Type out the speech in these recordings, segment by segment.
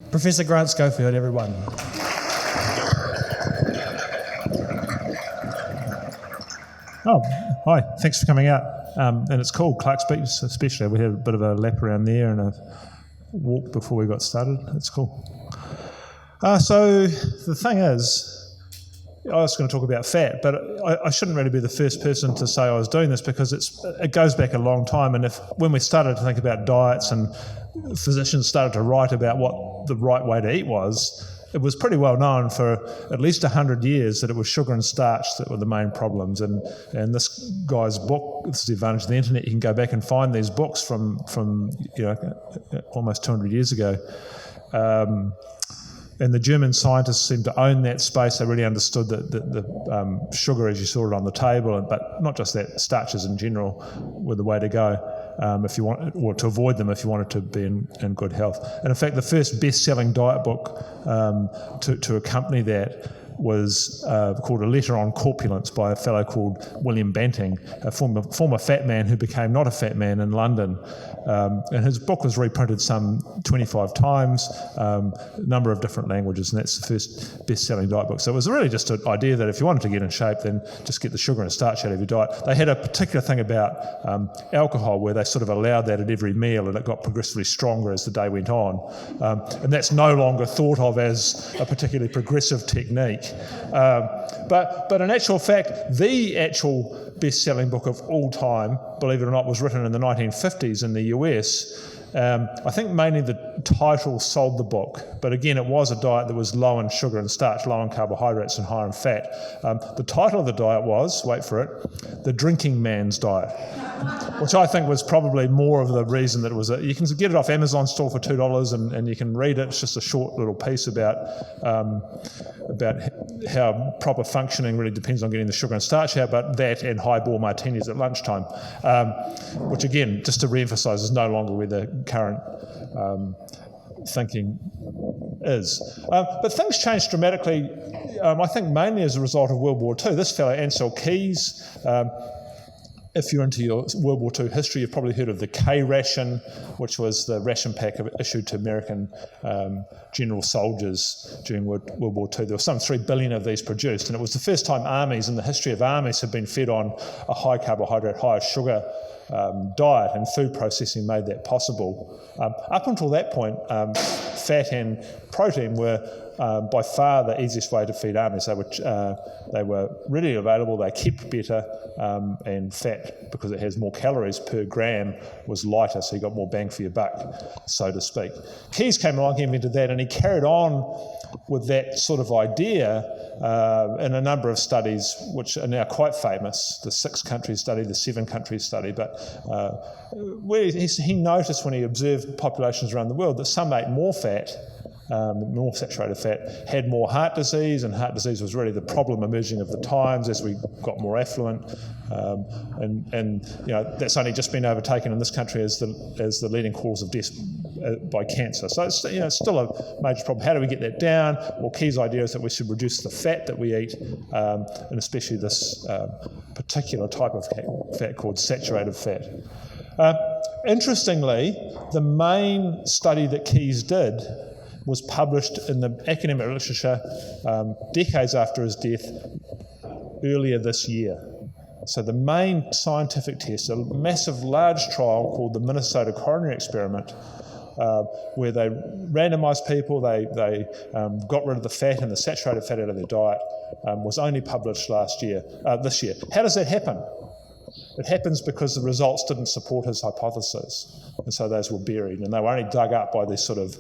Professor Grant Schofield, everyone. Oh, hi, thanks for coming out. And it's cool, Clark's Beach especially. We had a bit of a lap around there and a walk before we got started. It's cool. So the thing is, I was going to talk about fat, but I shouldn't really be the first person to say I was doing this because it goes back a long time. And when we started to think about diets and physicians started to write about what the right way to eat was, it was pretty well known for at least 100 years that it was sugar and starch that were the main problems. And this guy's book, this is the advantage of the internet, you can go back and find these books from almost 200 years ago. And the German scientists seemed to own that space. They really understood that the sugar, as you saw it on the table, but not just that, starches in general were the way to go if you want, or to avoid them if you wanted to be in good health. And in fact, the first best-selling diet book to accompany that was called A Letter on Corpulence by a fellow called William Banting, a former fat man who became not a fat man in London. And his book was reprinted some 25 times, a number of different languages, and that's the first best-selling diet book. So it was really just an idea that if you wanted to get in shape, then just get the sugar and starch out of your diet. They had a particular thing about alcohol where they sort of allowed that at every meal, and it got progressively stronger as the day went on. And that's no longer thought of as a particularly progressive technique. But in actual fact, the actual best-selling book of all time, believe it or not, was written in the 1950s in the US. I think mainly the title sold the book, but again, it was a diet that was low in sugar and starch, low in carbohydrates and high in fat. The title of the diet was, wait for it, The Drinking Man's Diet, which I think was probably more of the reason that it was. You can get it off Amazon store for $2 and you can read it. It's just a short little piece about how proper functioning really depends on getting the sugar and starch out, but that and highball martinis at lunchtime, which again, just to re-emphasise, is no longer where the current thinking is. But things changed dramatically, I think mainly as a result of World War II. This fellow, Ancel Keys, if you're into your World War II history, you've probably heard of the K ration, which was the ration pack issued to American general soldiers during World War II. There were some 3 billion of these produced, and it was the first time armies in the history of armies had been fed on a high carbohydrate, high sugar diet, and food processing made that possible. Up until that point, fat and protein were by far the easiest way to feed armies. They were readily available, they kept better, and fat, because it has more calories per gram, was lighter, so you got more bang for your buck, so to speak. Keyes came along, he invented that, and he carried on with that sort of idea in a number of studies which are now quite famous, the 6-country study, the 7-country study, but where he noticed when he observed populations around the world that some ate more fat, more saturated fat, had more heart disease, and heart disease was really the problem emerging of the times as we got more affluent, and that's only just been overtaken in this country as the leading cause of death by cancer. So it's still a major problem. How do we get that down? Well, Key's idea is that we should reduce the fat that we eat, and especially this particular type of fat called saturated fat. Interestingly, the main study that Keyes did was published in the academic literature decades after his death, earlier this year. So the main scientific test, a massive large trial called the Minnesota Coronary Experiment, where they randomised people, they got rid of the fat and the saturated fat out of their diet, was only published this year. How does that happen? It happens because the results didn't support his hypothesis, and so those were buried, and they were only dug up by these sort of,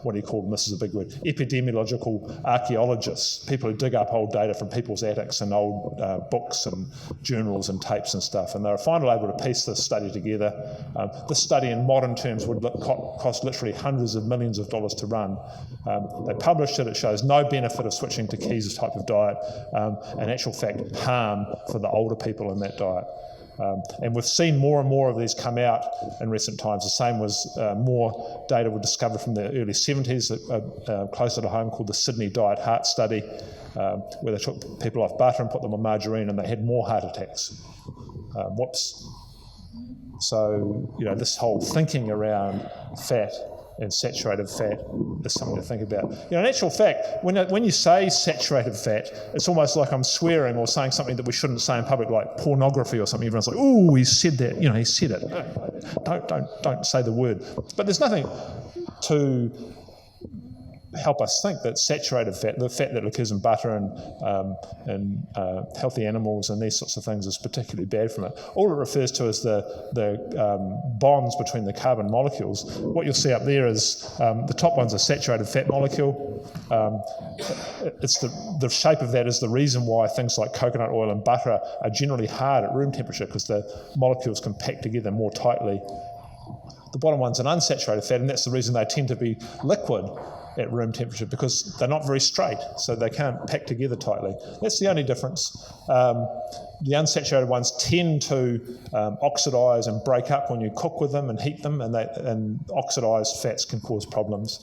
what do you call them, this is a big word, epidemiological archaeologists, people who dig up old data from people's attics and old books and journals and tapes and stuff, and they were finally able to piece this study together. This study in modern terms would cost literally hundreds of millions of dollars to run. They published it, it shows no benefit of switching to Keyes' type of diet, and actual fact harm for the older people in that diet. And we've seen more and more of these come out in recent times. The same was more data were discovered from the early 70s, closer to home, called the Sydney Diet Heart Study, where they took people off butter and put them on margarine, and they had more heart attacks. Whoops. So, this whole thinking around fat and saturated fat is something to think about. In actual fact, when you say saturated fat, it's almost like I'm swearing or saying something that we shouldn't say in public, like pornography or something. Everyone's like, "Oh, he said that." He said it. Don't say the word. But there's nothing to help us think that saturated fat, the fat that occurs in butter and healthy animals and these sorts of things, is particularly bad from it. All it refers to is the bonds between the carbon molecules. What you'll see up there is the top one's a saturated fat molecule. It's the shape of that is the reason why things like coconut oil and butter are generally hard at room temperature, because the molecules can pack together more tightly. The bottom one's an unsaturated fat, and that's the reason they tend to be liquid at room temperature, because they're not very straight, so they can't pack together tightly. That's the only difference. The unsaturated ones tend to oxidise and break up when you cook with them and heat them, and oxidised fats can cause problems.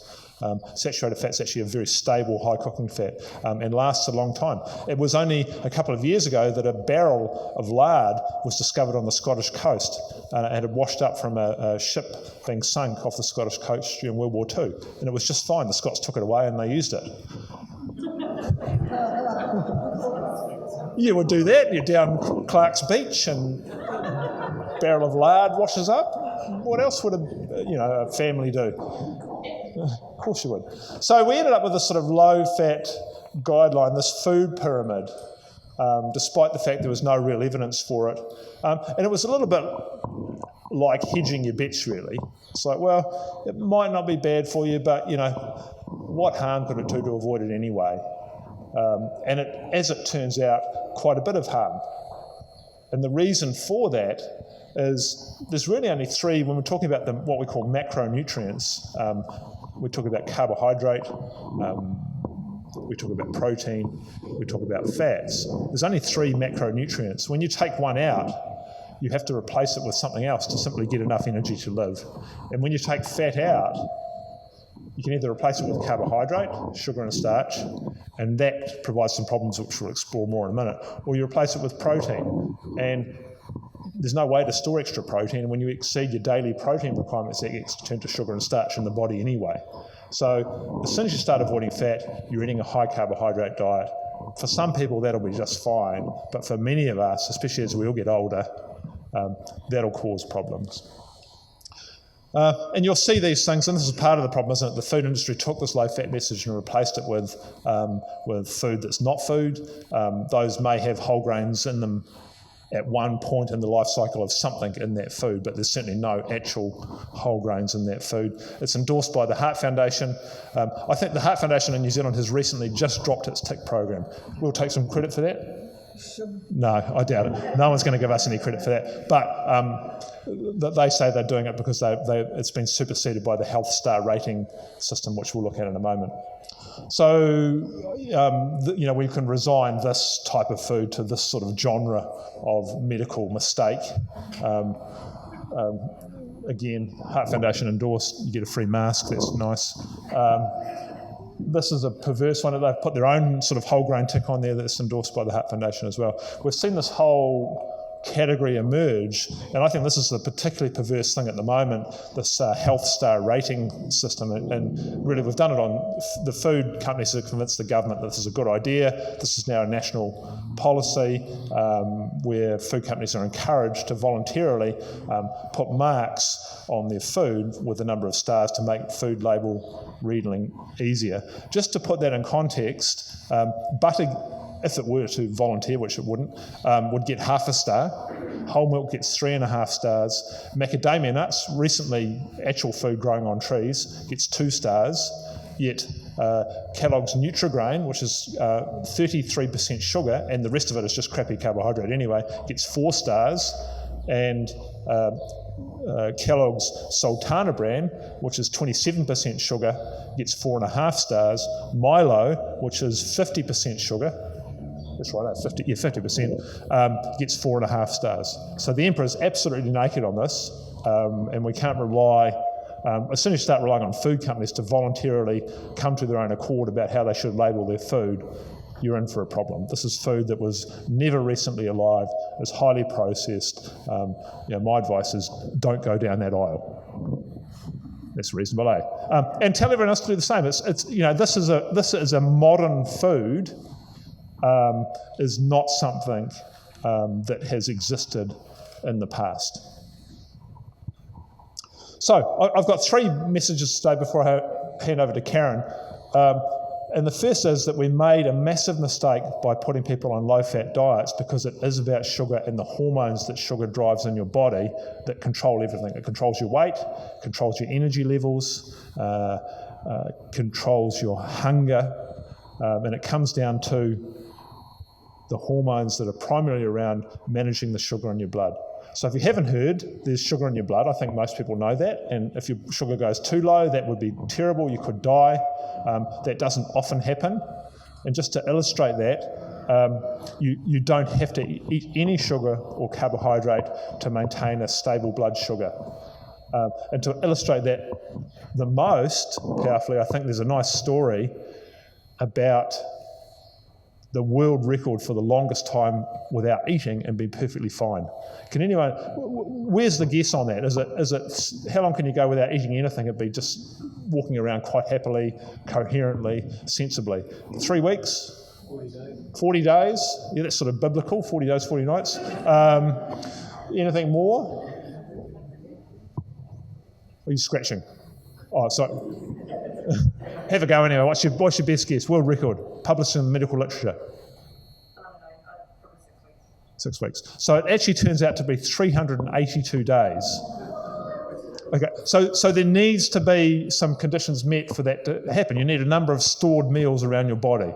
Saturated fat's actually a very stable, high cooking fat and lasts a long time. It was only a couple of years ago that a barrel of lard was discovered on the Scottish coast. It had washed up from a ship being sunk off the Scottish coast during World War II, and it was just fine. The Scots took it away and they used it. You would do that. You're down Clark's Beach and a barrel of lard washes up. What else would a family do? Of course you would. So we ended up with this sort of low-fat guideline, this food pyramid, despite the fact there was no real evidence for it. And it was a little bit like hedging your bets, really. It's like, well, it might not be bad for you, but, what harm could it do to avoid it anyway? And as it turns out, quite a bit of harm. And the reason for that is there's really only three, when we're talking about what we call macronutrients. We talk about carbohydrate, we talk about protein, we talk about fats. There's only three macronutrients. When you take one out, you have to replace it with something else to simply get enough energy to live. And when you take fat out, you can either replace it with carbohydrate, sugar and starch, and that provides some problems which we'll explore more in a minute, or you replace it with protein. And there's no way to store extra protein, and when you exceed your daily protein requirements, that gets turned to sugar and starch in the body anyway. So as soon as you start avoiding fat, you're eating a high carbohydrate diet. For some people, that'll be just fine, but for many of us, especially as we all get older, that'll cause problems. And you'll see these things, and this is part of the problem, isn't it? The food industry took this low-fat message and replaced it with food that's not food. Those may have whole grains in them at one point in the life cycle of something in that food, but there's certainly no actual whole grains in that food. It's endorsed by the Heart Foundation. I think the Heart Foundation in New Zealand has recently just dropped its TIC program. We'll take some credit for that. No, I doubt it. No one's going to give us any credit for that. But they say they're doing it because it's been superseded by the Health Star rating system, which we'll look at in a moment. So, we can resign this type of food to this sort of genre of medical mistake. Again, Heart Foundation endorsed, you get a free mask, that's nice. This is a perverse one. They've put their own sort of whole grain tick on there that's endorsed by the Heart Foundation as well. We've seen this whole category emerge, and I think this is a particularly perverse thing at the moment, this Health Star rating system, and really we've done it on the food companies have convinced the government that this is a good idea. This is now a national policy where food companies are encouraged to voluntarily put marks on their food with the number of stars to make food label reading easier. Just to put that in context, butter, if it were to volunteer, which it wouldn't, would get half a star. Whole milk gets 3.5 stars. Macadamia nuts, recently actual food growing on trees, gets 2 stars. Yet Kellogg's Nutrigrain, which is 33% sugar, and the rest of it is just crappy carbohydrate anyway, gets 4 stars. And Kellogg's Sultana brand, which is 27% sugar, gets 4.5 stars. Milo, which is 50% sugar, that's right, 50%, gets 4.5 stars. So the emperor's absolutely naked on this, and we can't rely, as soon as you start relying on food companies to voluntarily come to their own accord about how they should label their food, you're in for a problem. This is food that was never recently alive, is highly processed. My advice is don't go down that aisle. That's reasonable, eh? And tell everyone else to do the same. This is a modern food, is not something that has existed in the past. So I've got 3 messages today before I hand over to Caryn. And the first is that we made a massive mistake by putting people on low-fat diets, because it is about sugar and the hormones that sugar drives in your body that control everything. It controls your weight, controls your energy levels, controls your hunger, and it comes down to the hormones that are primarily around managing the sugar in your blood. So if you haven't heard, there's sugar in your blood. I think most people know that. And if your sugar goes too low, that would be terrible. You could die. That doesn't often happen. And just to illustrate that, you don't have to eat any sugar or carbohydrate to maintain a stable blood sugar. And to illustrate that the most powerfully, I think there's a nice story about the world record for the longest time without eating and being perfectly fine. Can anyone, where's the guess on that? Is it how long can you go without eating anything? It'd be just walking around quite happily, coherently, sensibly. 3 weeks? 40 days. 40 days? Yeah, that's sort of biblical, 40 days, 40 nights. Anything more? Are you scratching? Oh, sorry. Have a go anyway. What's your best guess? World record, published in medical literature. 6 weeks. So it actually turns out to be 382 days. Okay, so there needs to be some conditions met for that to happen. You need a number of stored meals around your body.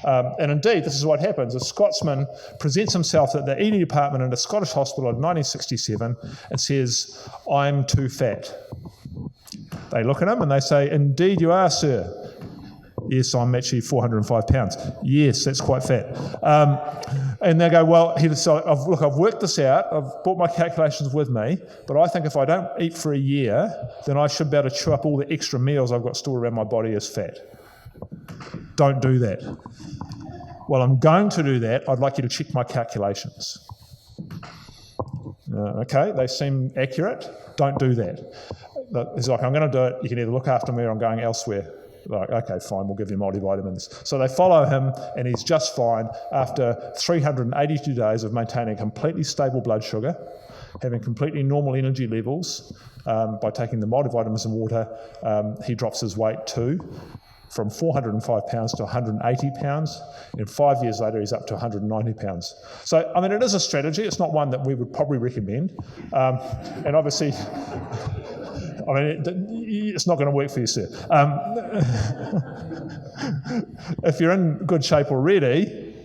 And indeed, this is what happens. A Scotsman presents himself at the eating department in a Scottish hospital in 1967 and says, "I'm too fat." They look at him and they say, "Indeed you are, sir." "Yes, I'm actually 405 pounds. "Yes, that's quite fat." And they go, "Well," he decided, I've worked this out, I've brought my calculations with me, but I think if I don't eat for a year, then I should be able to chew up all the extra meals I've got stored around my body as fat. Don't do that. "Well, I'm going to do that. I'd like you to check my calculations." Okay, they seem accurate. Don't do that. He's like, "I'm going to do it. You can either look after me or I'm going elsewhere." Like, okay, fine, we'll give you multivitamins. So they follow him, and he's just fine after 382 days of maintaining completely stable blood sugar, having completely normal energy levels. By taking the multivitamins and water, he drops his weight from 405 pounds to 180 pounds, and 5 years later he's up to 190 pounds. So, I mean, it is a strategy. It's not one that we would probably recommend. And obviously, I mean, it's not going to work for you, sir. If you're in good shape already,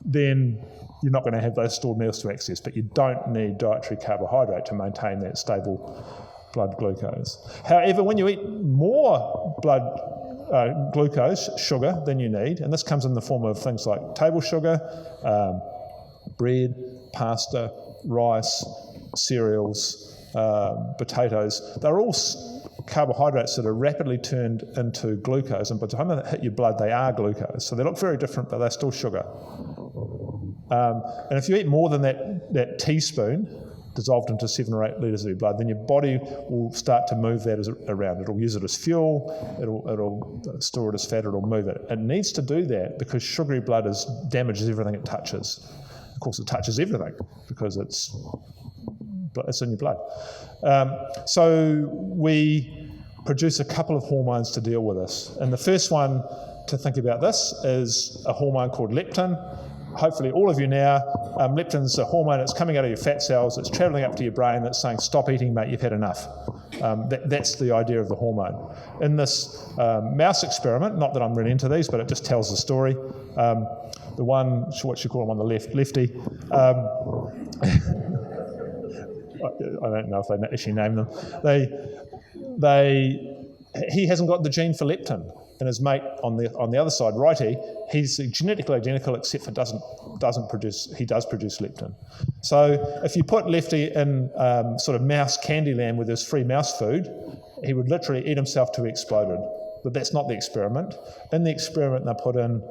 then you're not going to have those stored meals to access, but you don't need dietary carbohydrate to maintain that stable blood glucose. However, when you eat more blood glucose, sugar, than you need, and this comes in the form of things like table sugar, bread, pasta, rice, cereals, potatoes, they're all carbohydrates that are rapidly turned into glucose, and by the time they hit your blood, they are glucose. So they look very different, but they're still sugar. And if you eat more than that teaspoon, dissolved into 7 or 8 litres of your blood, then your body will start to move that around. It'll use it as fuel, it'll store it as fat, it'll move it. It needs to do that because sugary blood damages everything it touches. Of course, it touches everything because it's in your blood. So we produce a couple of hormones to deal with this. And the first one to think about this is a hormone called leptin. Hopefully all of you now, leptin's a hormone that's coming out of your fat cells, it's travelling up to your brain, it's saying, "Stop eating, mate, you've had enough." That's the idea of the hormone. In this mouse experiment, not that I'm really into these, but it just tells the story, the one, what you call him on the left, Lefty, I don't know if they actually name them. He hasn't got the gene for leptin, and his mate on the other side, Righty, he's genetically identical except for does produce leptin. So if you put Lefty in sort of mouse candy land with his free mouse food, he would literally eat himself till he exploded. But that's not the experiment. In the experiment, they put in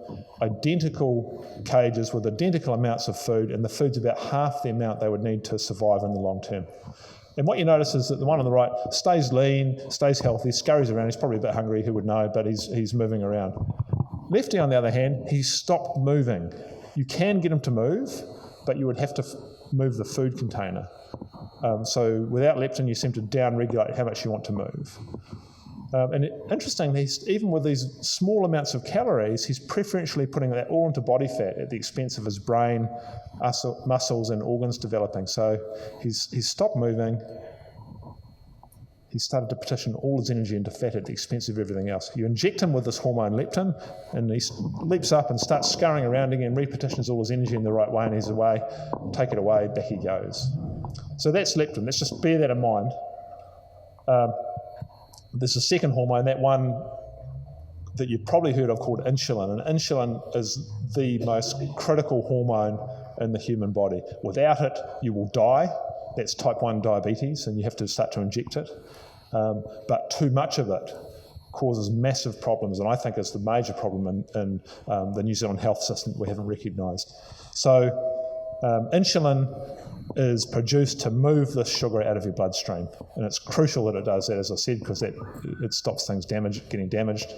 identical cages with identical amounts of food, and the food's about half the amount they would need to survive in the long term. And what you notice is that the one on the right stays lean, stays healthy, scurries around. He's probably a bit hungry, who would know, but he's moving around. Lefty, on the other hand, he's stopped moving. You can get him to move, but you would have to move the food container. So without leptin, you seem to down-regulate how much you want to move. And interestingly, even with these small amounts of calories, he's preferentially putting that all into body fat at the expense of his brain, muscles and organs developing. So he's stopped moving. He started to petition all his energy into fat at the expense of everything else. You inject him with this hormone leptin, and he leaps up and starts scurrying around again, repetitions all his energy in the right way, and he's away. Take it away, back he goes. So that's leptin. Let's just bear that in mind. There's a second hormone, that one that you've probably heard of called insulin. And insulin is the most critical hormone in the human body. Without it, you will die. That's type 1 diabetes, and you have to start to inject it. But too much of it causes massive problems, and I think it's the major problem in the New Zealand health system that we haven't recognised. So insulin is produced to move this sugar out of your bloodstream, and it's crucial that it does that, as I said, because it stops things getting damaged.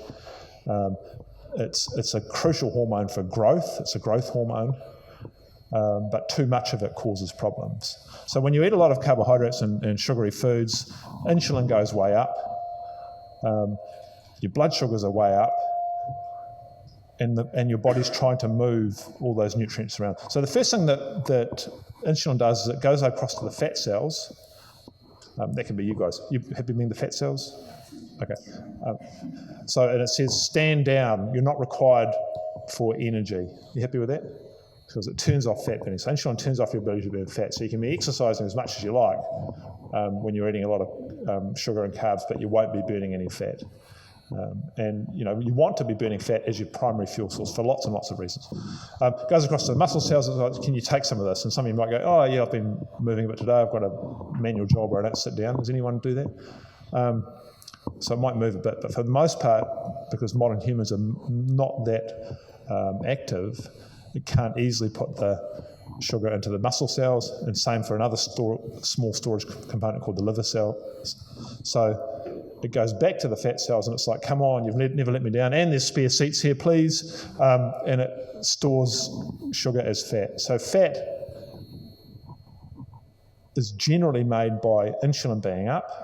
It's a crucial hormone for growth. It's a growth hormone, but too much of it causes problems. So when you eat a lot of carbohydrates and sugary foods, insulin goes way up, your blood sugars are way up, and your body's trying to move all those nutrients around. So the first thing that insulin does is it goes across to the fat cells. That can be you guys. You happy being the fat cells? Okay. And it says stand down. You're not required for energy. You happy with that? Because it turns off fat burning. So insulin turns off your ability to burn fat. So you can be exercising as much as you like when you're eating a lot of sugar and carbs, but you won't be burning any fat. And you want to be burning fat as your primary fuel source for lots and lots of reasons. Goes across to the muscle cells. Like, can you take some of this? And some of you might go, oh yeah, I've been moving a bit today. I've got a manual job where I don't sit down. Does anyone do that? So it might move a bit, but for the most part, because modern humans are not that active, it can't easily put the sugar into the muscle cells, and same for another small storage component called the liver cells. So it goes back to the fat cells, and it's like, come on, you've never let me down, and there's spare seats here, please, and it stores sugar as fat. So fat is generally made by insulin being up,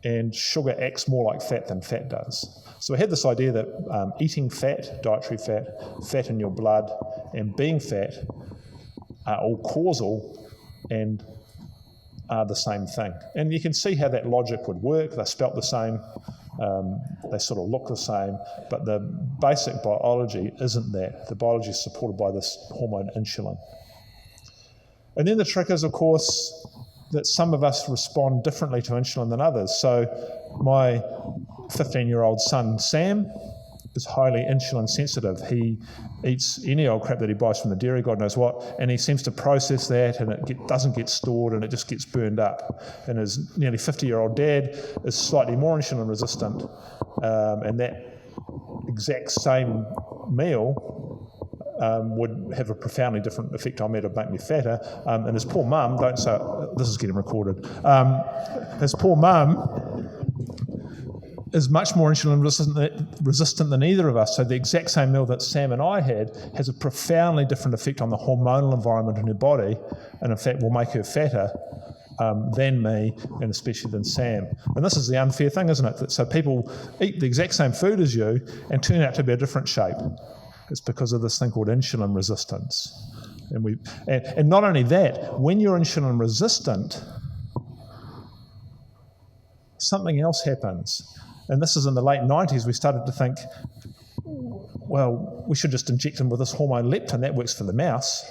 and sugar acts more like fat than fat does. So we had this idea that eating fat, dietary fat, fat in your blood, and being fat are all causal and are the same thing. And you can see how that logic would work. They're spelt the same, they sort of look the same, but the basic biology isn't that. The biology is supported by this hormone insulin. And then the trick is, of course, that some of us respond differently to insulin than others. So my 15-year-old son, Sam, is highly insulin sensitive. He eats any old crap that he buys from the dairy, God knows what, and he seems to process that, and it doesn't get stored, and it just gets burned up. And his nearly 50-year-old dad is slightly more insulin resistant, and that exact same meal would have a profoundly different effect on me to make me fatter. And his poor mum, this is getting recorded, his poor mum is much more insulin resistant than either of us. So the exact same meal that Sam and I had has a profoundly different effect on the hormonal environment in her body, and in fact will make her fatter than me, and especially than Sam. And this is the unfair thing, isn't it? That so people eat the exact same food as you and turn out to be a different shape. It's because of this thing called insulin resistance. And not only that, when you're insulin resistant, something else happens. And this is in the late 90s, we started to think, well, we should just inject them with this hormone leptin, that works for the mouse.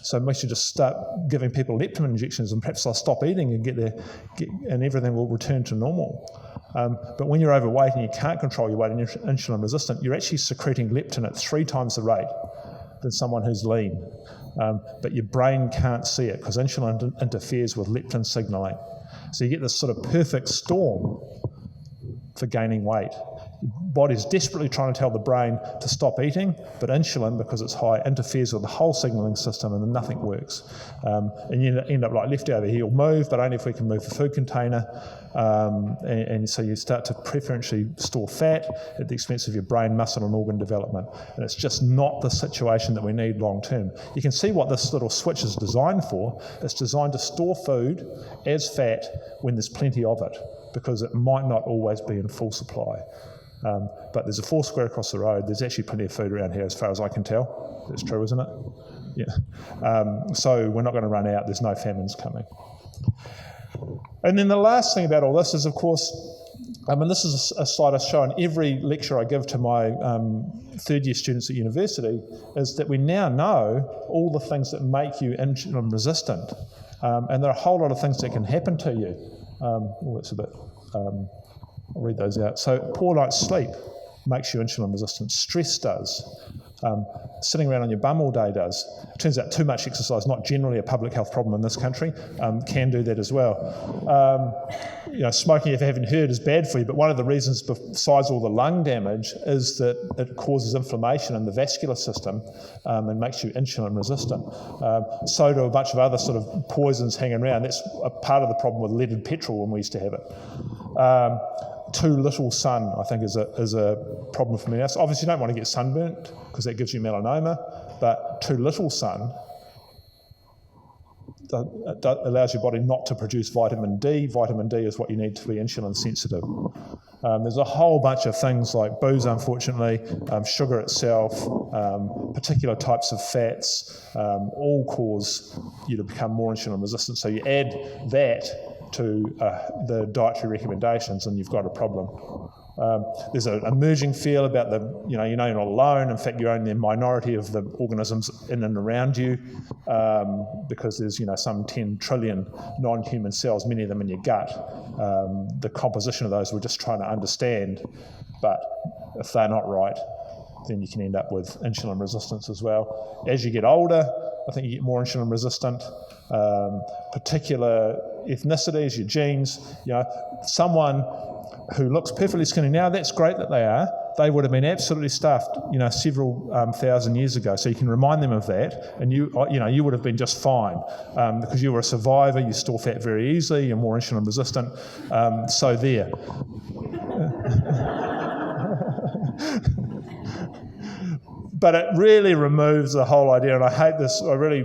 So we should just start giving people leptin injections, and perhaps they'll stop eating and and everything will return to normal. But when you're overweight and you can't control your weight and you're insulin resistant, you're actually secreting leptin at 3 times the rate than someone who's lean. But your brain can't see it because insulin interferes with leptin signaling. So you get this sort of perfect storm for gaining weight. body's desperately trying to tell the brain to stop eating, but insulin, because it's high, interferes with the whole signalling system and then nothing works. And you end up like left over here, you'll move, but only if we can move the food container. And so you start to preferentially store fat at the expense of your brain, muscle and organ development. And it's just not the situation that we need long term. You can see what this little switch is designed for. It's designed to store food as fat when there's plenty of it, because it might not always be in full supply. But there's a Foursquare across the road. There's actually plenty of food around here as far as I can tell. That's true, isn't it? Yeah. So we're not going to run out. There's no famines coming. And then the last thing about all this is, of course, and this is a slide I show in every lecture I give to my third-year students at university, is that we now know all the things that make you insulin resistant. And there are a whole lot of things that can happen to you. That's a bit... I'll read those out. So poor night's sleep makes you insulin resistant. Stress does. Sitting around on your bum all day does. It turns out too much exercise, not generally a public health problem in this country, can do that as well. Smoking, if you haven't heard, is bad for you, but one of the reasons besides all the lung damage is that it causes inflammation in the vascular system and makes you insulin resistant. So do a bunch of other sort of poisons hanging around. That's a part of the problem with leaded petrol when we used to have it. Too little sun, I think, is a problem for many of us. Obviously, you don't want to get sunburnt because that gives you melanoma, but too little sun allows your body not to produce vitamin D. Vitamin D is what you need to be insulin sensitive. There's a whole bunch of things like booze, unfortunately, sugar itself, particular types of fats, all cause you to become more insulin resistant. So you add that to the dietary recommendations and you've got a problem. There's an emerging feel about you're not alone. In fact, you're only a minority of the organisms in and around you, because there's some 10 trillion non-human cells, many of them in your gut. The composition of those we're just trying to understand, but if they're not right, then you can end up with insulin resistance as well. As you get older, I think you get more insulin resistant. Particular ethnicities, your genes, someone who looks perfectly skinny now, that's great that they are. They would have been absolutely stuffed, several thousand years ago. So you can remind them of that, and you would have been just fine because you were a survivor. You store fat very easily. You're more insulin resistant. So there. But it really removes the whole idea, and I hate this. It really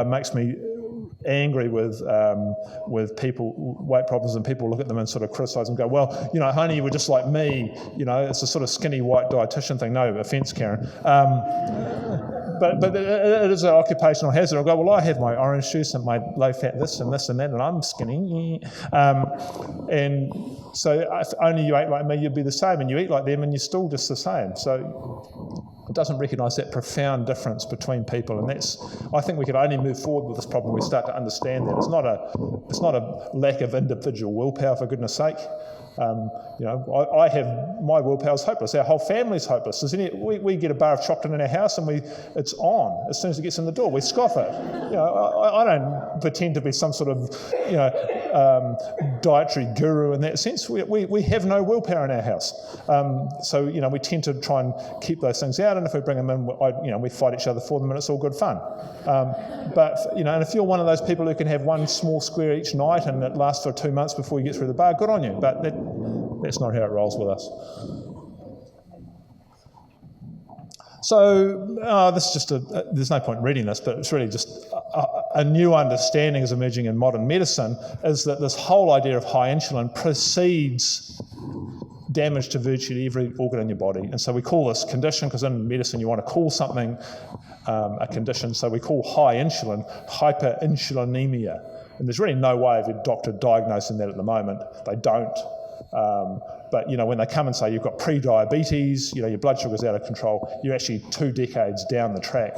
makes me angry with people, weight problems, and people look at them and sort of criticise and go, well, honey, you were just like me. It's a sort of skinny white dietitian thing. No offence, Caryn. But it is an occupational hazard. I go, well, I have my orange juice and my low-fat this and this and that, and I'm skinny. And so if only you ate like me, you'd be the same, and you eat like them, and you're still just the same. So it doesn't recognise that profound difference between people, and I think we can only move forward with this problem when we start to understand that. It's not a lack of individual willpower, for goodness sake. I have, my willpower's hopeless. Our whole family's hopeless. We get a bar of chocolate in our house and it's on as soon as it gets in the door. We scoff it. I don't pretend to be some sort of dietary guru in that sense. We have no willpower in our house. So we tend to try and keep those things out, and if we bring them in, we fight each other for them, and it's all good fun. But and if you're one of those people who can have one small square each night and it lasts for 2 months before you get through the bar, good on you. But that's not how it rolls with us. So this is just there's no point in reading this, but it's really just a new understanding is emerging in modern medicine, is that this whole idea of high insulin precedes damage to virtually every organ in your body. And so we call this condition, because in medicine you want to call something a condition, so we call high insulin hyperinsulinemia. And there's really no way of a doctor diagnosing that at the moment. They don't. But when they come and say you've got pre-diabetes, your blood sugar's out of control, you're actually 2 decades down the track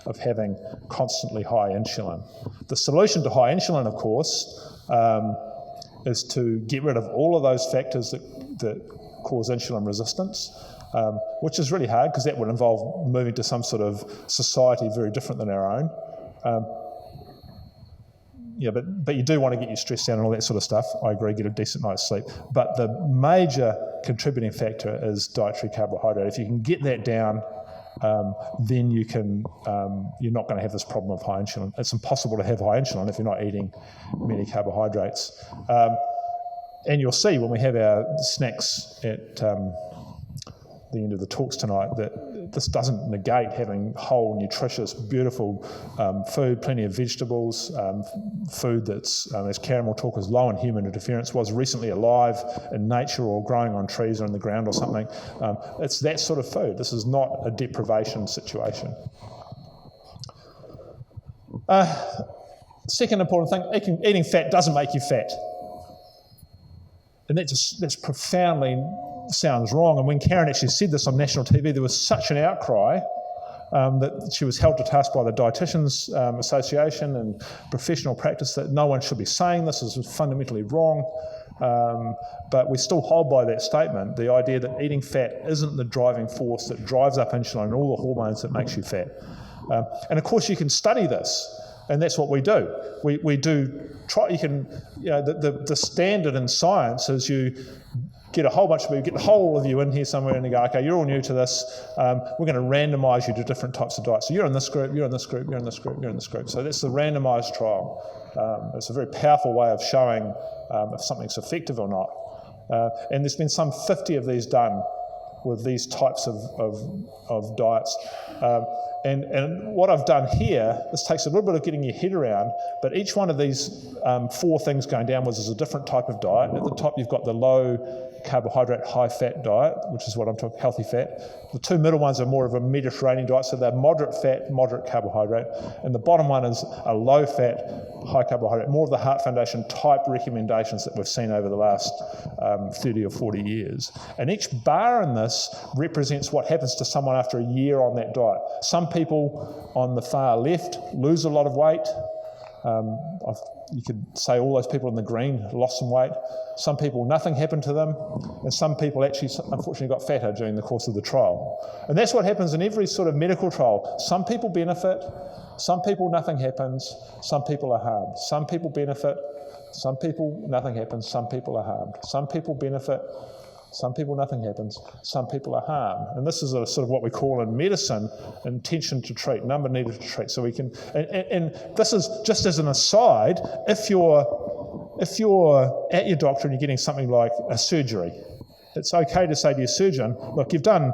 of having constantly high insulin. The solution to high insulin, of course, is to get rid of all of those factors that cause insulin resistance, which is really hard because that would involve moving to some sort of society very different than our own. But you do want to get your stress down and all that sort of stuff. I agree, get a decent night's sleep. But the major contributing factor is dietary carbohydrate. If you can get that down, then you're not going to have this problem of high insulin. It's impossible to have high insulin if you're not eating many carbohydrates. And you'll see when we have our snacks at the end of the talks tonight that this doesn't negate having whole, nutritious, beautiful food, plenty of vegetables, food that's, as Caryn will talk, is low in human interference, was recently alive in nature or growing on trees or in the ground or something. It's that sort of food. This is not a deprivation situation. Second important thing, eating fat doesn't make you fat. And that's profoundly sounds wrong. And when Caryn actually said this on national TV, there was such an outcry that she was held to task by the Dietitians Association and professional practice that no one should be saying this is fundamentally wrong. But we still hold by that statement, the idea that eating fat isn't the driving force that drives up insulin and all the hormones that makes you fat. And of course you can study this. And that's what we do. We do try. You can, the standard in science is you get a whole bunch of people, get the whole of you in here somewhere, and you go, okay, you're all new to this. We're going to randomise you to different types of diets. So you're in this group, you're in this group, you're in this group, you're in this group. So that's the randomised trial. It's a very powerful way of showing if something's effective or not. And there's been some 50 of these done with these types of diets. And what I've done here, this takes a little bit of getting your head around, but each one of these 4 things going downwards is a different type of diet. At the top you've got the low carbohydrate, high fat diet, which is what I'm talking, healthy fat. The 2 middle ones are more of a Mediterranean diet, so they're moderate fat, moderate carbohydrate. And the bottom one is a low fat, high carbohydrate, more of the Heart Foundation type recommendations that we've seen over the last 30 or 40 years. And each bar in this represents what happens to someone after a year on that diet. Some people on the far left lose a lot of weight. You could say all those people in the green lost some weight. Some people, nothing happened to them. And some people actually, unfortunately, got fatter during the course of the trial. And that's what happens in every sort of medical trial. Some people benefit. Some people, nothing happens. Some people are harmed. Some people benefit. Some people, nothing happens. Some people are harmed. Some people benefit. Some people, nothing happens. Some people are harmed. And this is a sort of what we call in medicine, intention to treat, number needed to treat. So we can, and this is just as an aside, if you're at your doctor and you're getting something like a surgery, it's okay to say to your surgeon, look, you've done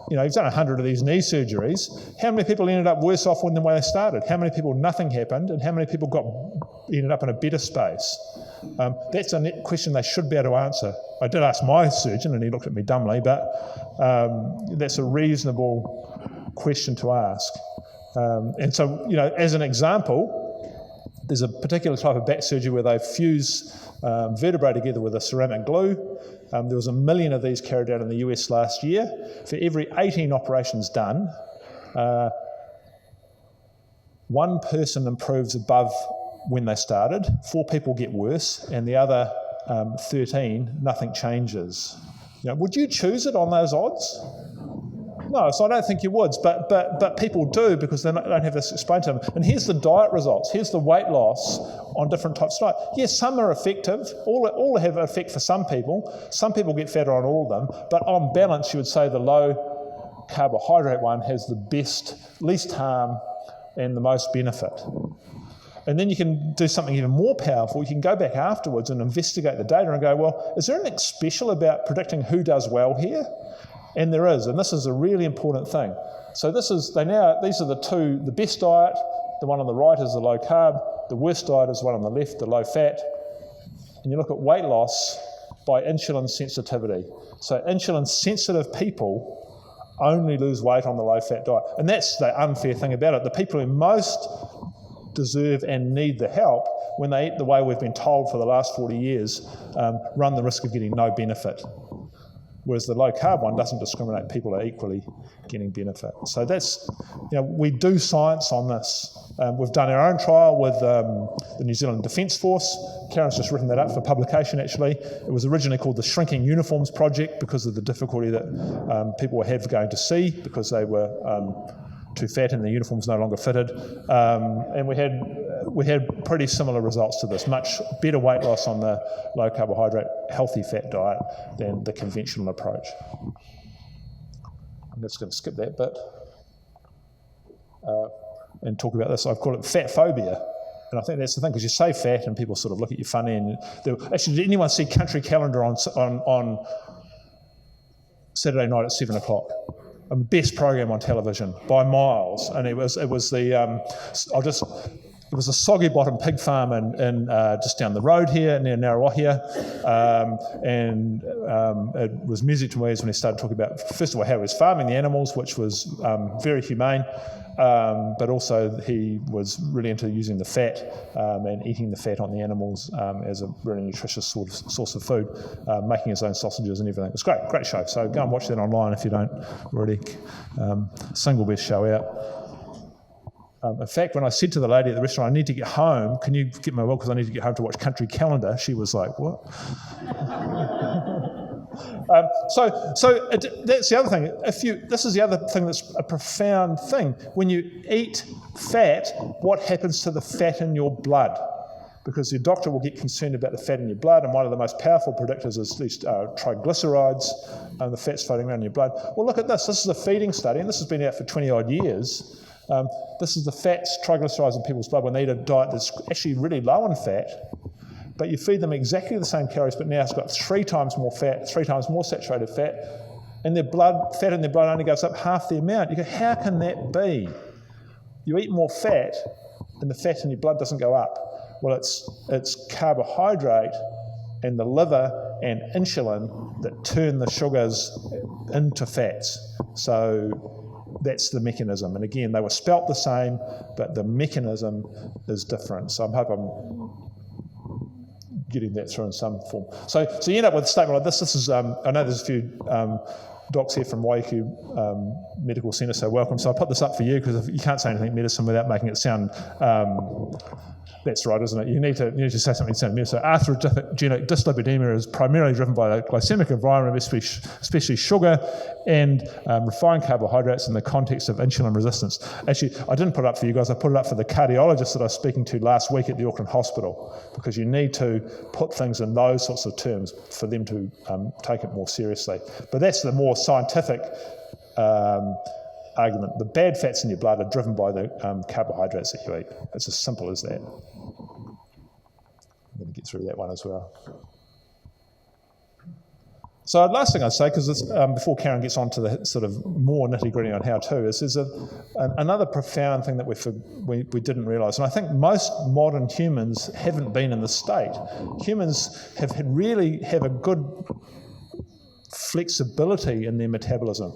100 of these knee surgeries. How many people ended up worse off than the way they started? How many people nothing happened? And how many people ended up in a better space? That's a question they should be able to answer. I did ask my surgeon and he looked at me dumbly, but that's a reasonable question to ask. And so, as an example, there's a particular type of back surgery where they fuse vertebrae together with a ceramic glue. There was 1 million of these carried out in the US last year. For every 18 operations done, 1 person improves above when they started, 4 people get worse, and the other 13, nothing changes. Would you choose it on those odds? No, so I don't think you would, but people do because they don't have this explained to them. And here's the diet results. Here's the weight loss on different types of diet. Yes, some are effective. All have an effect for some people. Some people get fatter on all of them. But on balance, you would say the low carbohydrate one has the best, least harm and the most benefit. And then you can do something even more powerful. You can go back afterwards and investigate the data and go, well, is there anything special about predicting who does well here? And there is, and this is a really important thing. So these are the best diet. The one on the right is the low carb. The worst diet is the one on the left, the low fat. And you look at weight loss by insulin sensitivity. So insulin sensitive people only lose weight on the low fat diet. And that's the unfair thing about it. The people who most deserve and need the help when they eat the way we've been told for the last 40 years run the risk of getting no benefit. Whereas the low carb one doesn't discriminate, people are equally getting benefit. So that's, we do science on this. We've done our own trial with the New Zealand Defence Force. Caryn's just written that up for publication actually. It was originally called the Shrinking Uniforms Project because of the difficulty that people had going to sea because they were too fat and the uniforms no longer fitted. And we had we had pretty similar results to this, much better weight loss on the low carbohydrate, healthy fat diet than the conventional approach. I'm just going to skip that bit and talk about this. I call it fat phobia. And I think that's the thing, because you say fat and people sort of look at you funny. And actually, did anyone see Country Calendar on Saturday night at 7 o'clock? The best program on television by miles. And it was a soggy bottom pig farm in just down the road here near Narrawahia, and it was music to my ears when he started talking about, first of all, how he was farming the animals, which was very humane, but also he was really into using the fat and eating the fat on the animals as a really nutritious source of food, making his own sausages and everything. It was great show. So go and watch that online if you don't already. Single best show out. In fact, when I said to the lady at the restaurant, I need to get home, can you get my will because I need to get home to watch Country Calendar, she was like, what? That's the other thing. This is the other thing that's a profound thing. When you eat fat, what happens to the fat in your blood? Because your doctor will get concerned about the fat in your blood, and one of the most powerful predictors is these triglycerides, the fat's floating around in your blood. Well, look at this. This is a feeding study, and this has been out for 20-odd years. This is the fats, triglycerides in people's blood when they eat a diet that's actually really low in fat, but you feed them exactly the same calories, but now it's got 3 times more fat, 3 times more saturated fat, and their fat in their blood only goes up half the amount. You go, how can that be? You eat more fat, and the fat in your blood doesn't go up. Well, it's carbohydrate and the liver and insulin that turn the sugars into fats. So that's the mechanism. And again, they were spelt the same, but the mechanism is different. So I hope I'm getting that through in some form. So you end up with a statement like this. This is, I know there's a few docs here from Waiku Medical Centre, so welcome. So I put this up for you because you can't say anything medicine without making it sound... that's right, isn't it? You need to say something sound medicine. So atherogenic dyslipidemia is primarily driven by the glycemic environment, especially sugar and refined carbohydrates in the context of insulin resistance. Actually, I didn't put it up for you guys. I put it up for the cardiologist that I was speaking to last week at the Auckland Hospital, because you need to put things in those sorts of terms for them to take it more seriously. But that's the more scientific argument. The bad fats in your blood are driven by the carbohydrates that you eat. It's as simple as that. I'm going to get through that one as well. So the last thing I'd say, because before Caryn gets on to the sort of more nitty-gritty on how-to, is there's another profound thing that we didn't realise, and I think most modern humans haven't been in this state. Humans really have a good flexibility in their metabolism,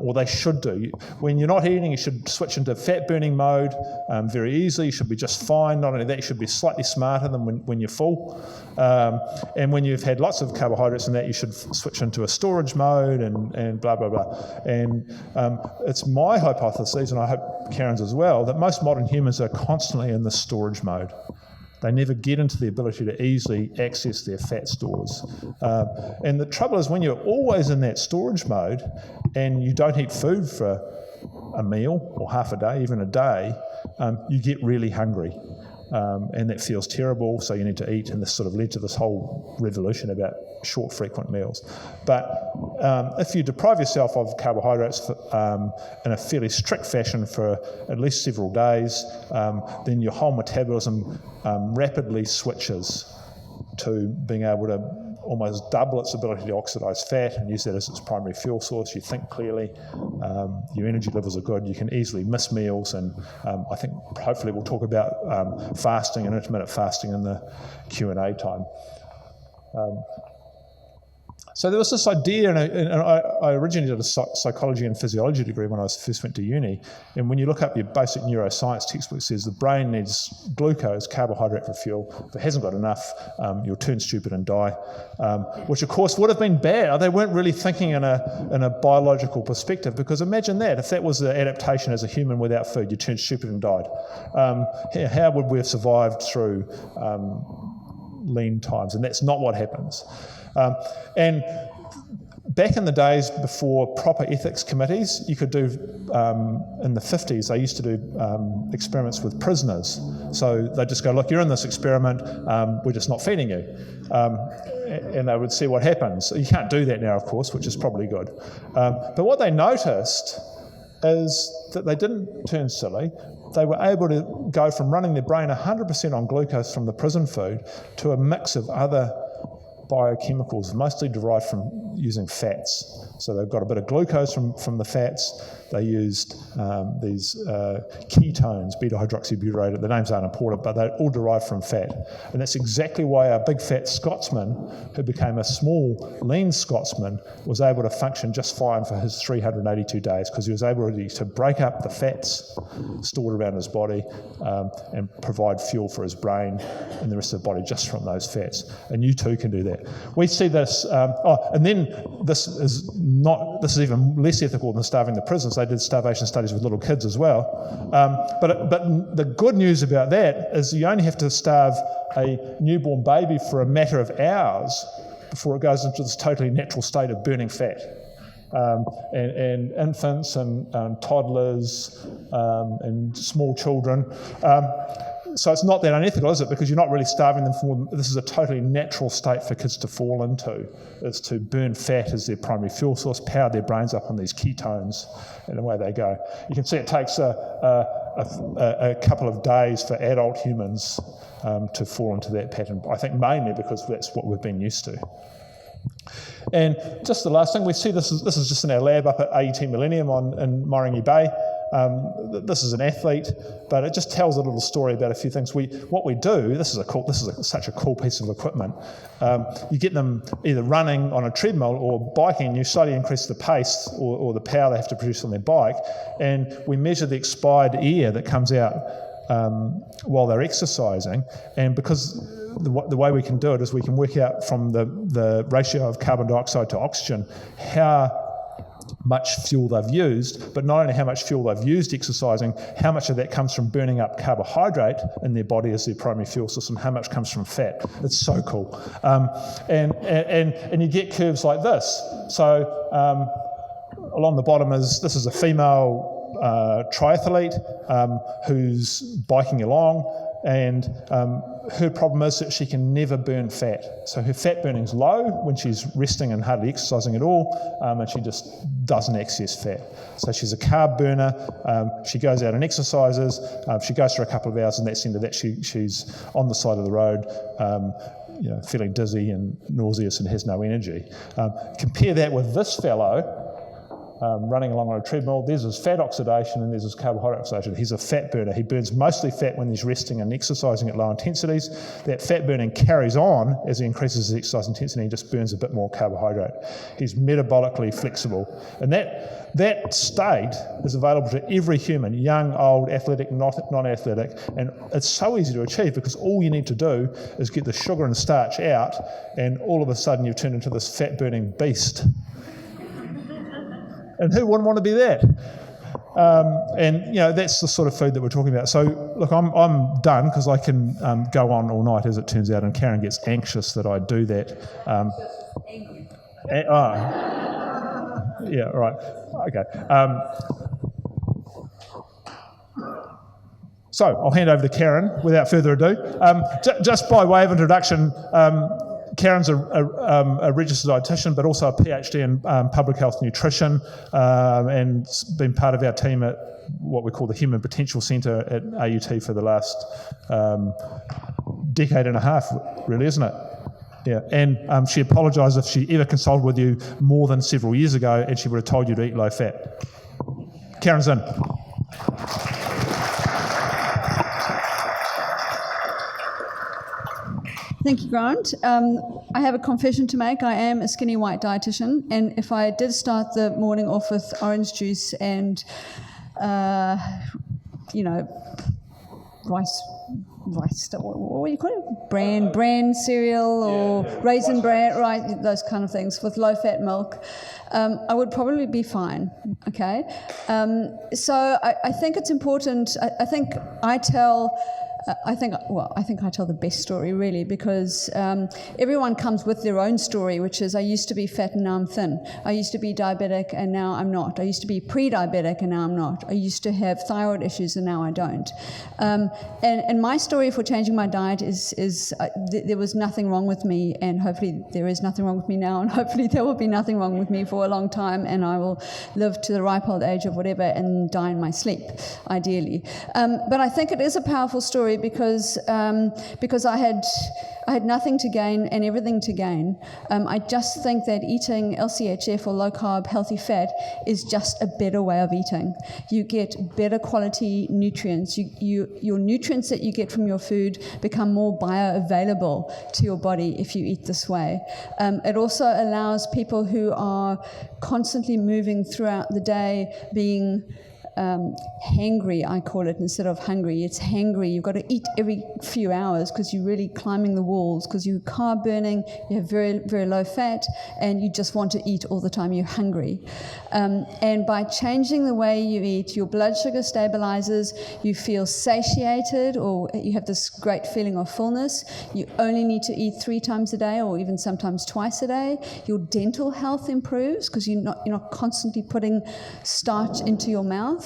or they should do. When you're not eating, you should switch into fat burning mode very easily. You should be just fine. Not only that, you should be slightly smarter than when you're full. And when you've had lots of carbohydrates and that, you should switch into a storage mode and blah, blah, blah. And it's my hypothesis, and I hope Caryn's as well, that most modern humans are constantly in the storage mode. They never get into the ability to easily access their fat stores. And the trouble is, when you're always in that storage mode and you don't eat food for a meal or half a day, even a day, you get really hungry. And that feels terrible, so you need to eat, and this sort of led to this whole revolution about short, frequent meals. But if you deprive yourself of carbohydrates in a fairly strict fashion for at least several days, then your whole metabolism rapidly switches to being able to almost double its ability to oxidise fat and use that as its primary fuel source. You think clearly, your energy levels are good, you can easily miss meals, and I think hopefully we'll talk about fasting and intermittent fasting in the Q&A time. So there was this idea, and I originally did a psychology and physiology degree when I first went to uni, and when you look up your basic neuroscience textbook, it says the brain needs glucose, carbohydrate for fuel. If it hasn't got enough, you'll turn stupid and die, which of course would have been bad. They weren't really thinking in a biological perspective, because imagine that, if that was the adaptation as a human without food, you turned stupid and died. How would we have survived through lean times? And that's not what happens. And Back in the days before proper ethics committees, you could do, in the 50s, they used to do experiments with prisoners. So they'd just go, look, you're in this experiment, we're just not feeding you. And they would see what happens. You can't do that now, of course, which is probably good. But what they noticed is that they didn't turn silly. They were able to go from running their brain 100% on glucose from the prison food to a mix of other biochemicals, mostly derived from using fats. So they've got a bit of glucose from the fats. They used these ketones, beta-hydroxybutyrate. The names aren't important, but they're all derived from fat. And that's exactly why our big fat Scotsman, who became a small, lean Scotsman, was able to function just fine for his 382 days, because he was able to break up the fats stored around his body and provide fuel for his brain and the rest of the body just from those fats. And you too can do that. We see this, and then this is even less ethical than starving the prisons. They did starvation studies with little kids as well. But the good news about that is you only have to starve a newborn baby for a matter of hours before it goes into this totally natural state of burning fat. And infants and toddlers and small children. So it's not that unethical, is it? Because you're not really starving them for. This is a totally natural state for kids to fall into, is to burn fat as their primary fuel source, power their brains up on these ketones, and away they go. You can see it takes a couple of days for adult humans to fall into that pattern. I think mainly because that's what we've been used to. And just the last thing, we see this is just in our lab up at AET Millennium in Moringi Bay. This is an athlete, but it just tells a little story about a few things. What we do, this is such a cool piece of equipment. You get them either running on a treadmill or biking, and you slowly increase the pace or the power they have to produce on their bike, and we measure the expired air that comes out while they're exercising. And because the way we can do it is we can work out from the ratio of carbon dioxide to oxygen how much fuel they've used, but not only how much fuel they've used exercising, how much of that comes from burning up carbohydrate in their body as their primary fuel source, and how much comes from fat. It's so cool. And you get curves like this. So along the bottom this is a female triathlete who's biking along, and her problem is that she can never burn fat. So her fat burning's low when she's resting and hardly exercising at all, and she just doesn't access fat. So she's a carb burner. She goes out and exercises. She goes for a couple of hours, and that's the end of that. She's on the side of the road, feeling dizzy and nauseous and has no energy. Compare that with this fellow, running along on a treadmill. There's his fat oxidation and there's his carbohydrate oxidation. He's a fat burner. He burns mostly fat when he's resting and exercising at low intensities. That fat burning carries on as he increases his exercise intensity and just burns a bit more carbohydrate. He's metabolically flexible. And that state is available to every human, young, old, athletic, non-athletic, and it's so easy to achieve because all you need to do is get the sugar and starch out, and all of a sudden you've turned into this fat-burning beast. And who wouldn't want to be that? And that's the sort of food that we're talking about. So look, I'm done because I can go on all night, as it turns out, and Caryn gets anxious that I do that. Yeah, right. Okay. So I'll hand over to Caryn without further ado. Just by way of introduction, Caryn's a registered dietitian, but also a PhD in public health nutrition, and been part of our team at what we call the Human Potential Centre at AUT for the last decade and a half, really, isn't it? Yeah, and she apologised if she ever consulted with you more than several years ago, and she would have told you to eat low fat. Caryn Zinn. Thank you, Grant. I have a confession to make. I am a skinny white dietitian, and if I did start the morning off with orange juice and, rice, what do you call it? Bran cereal or raisin bran, right? Those kind of things with low-fat milk. I would probably be fine, okay? So I think it's important. I think I tell I think I tell the best story, really, because everyone comes with their own story, which is, I used to be fat and now I'm thin. I used to be diabetic and now I'm not. I used to be pre-diabetic and now I'm not. I used to have thyroid issues and now I don't. And my story for changing my diet is there was nothing wrong with me, and hopefully there is nothing wrong with me now, and hopefully there will be nothing wrong with me for a long time, and I will live to the ripe old age of whatever and die in my sleep, ideally. But I think it is a powerful story because I had nothing to gain and everything to gain. I just think that eating LCHF or low carb healthy fat is just a better way of eating. You get better quality nutrients. Your nutrients that you get from your food become more bioavailable to your body if you eat this way. It also allows people who are constantly moving throughout the day being hangry, I call it, instead of hungry. It's hangry. You've got to eat every few hours because you're really climbing the walls, because you're carb burning, you have very, very low fat, and you just want to eat all the time. You're hungry. And by changing the way you eat, your blood sugar stabilizes, you feel satiated, or you have this great feeling of fullness. You only need to eat 3 times a day, or even sometimes twice a day. Your dental health improves because you're not constantly putting starch into your mouth.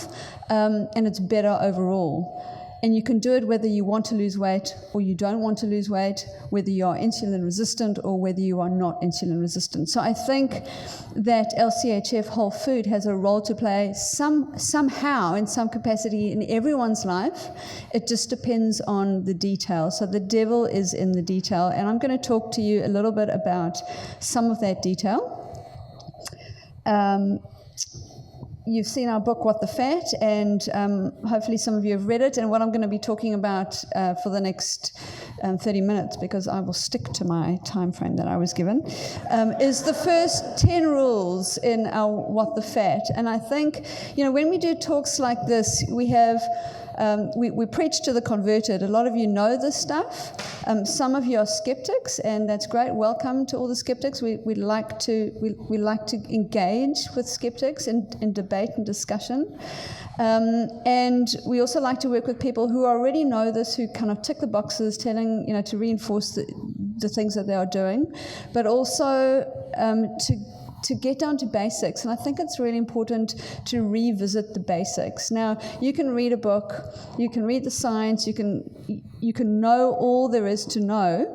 And it's better overall. And you can do it whether you want to lose weight or you don't want to lose weight, whether you are insulin resistant or whether you are not insulin resistant. So I think that LCHF whole food has a role to play somehow in some capacity in everyone's life. It just depends on the detail. So the devil is in the detail. And I'm going to talk to you a little bit about some of that detail. You've seen our book, What the Fat, and hopefully some of you have read it. And what I'm going to be talking about for the next 30 minutes, because I will stick to my time frame that I was given, is the first 10 rules in our What the Fat. And I think, when we do talks like this, we have... we preach to the converted. A lot of you know this stuff. Some of you are skeptics, and that's great. Welcome to all the skeptics. We like to engage with skeptics in debate and discussion. And we also like to work with people who already know this, who kind of tick the boxes, telling, to reinforce the things that they are doing, but also to get down to basics. And I think it's really important to revisit the basics. Now, you can read a book, you can read the science, you can know all there is to know,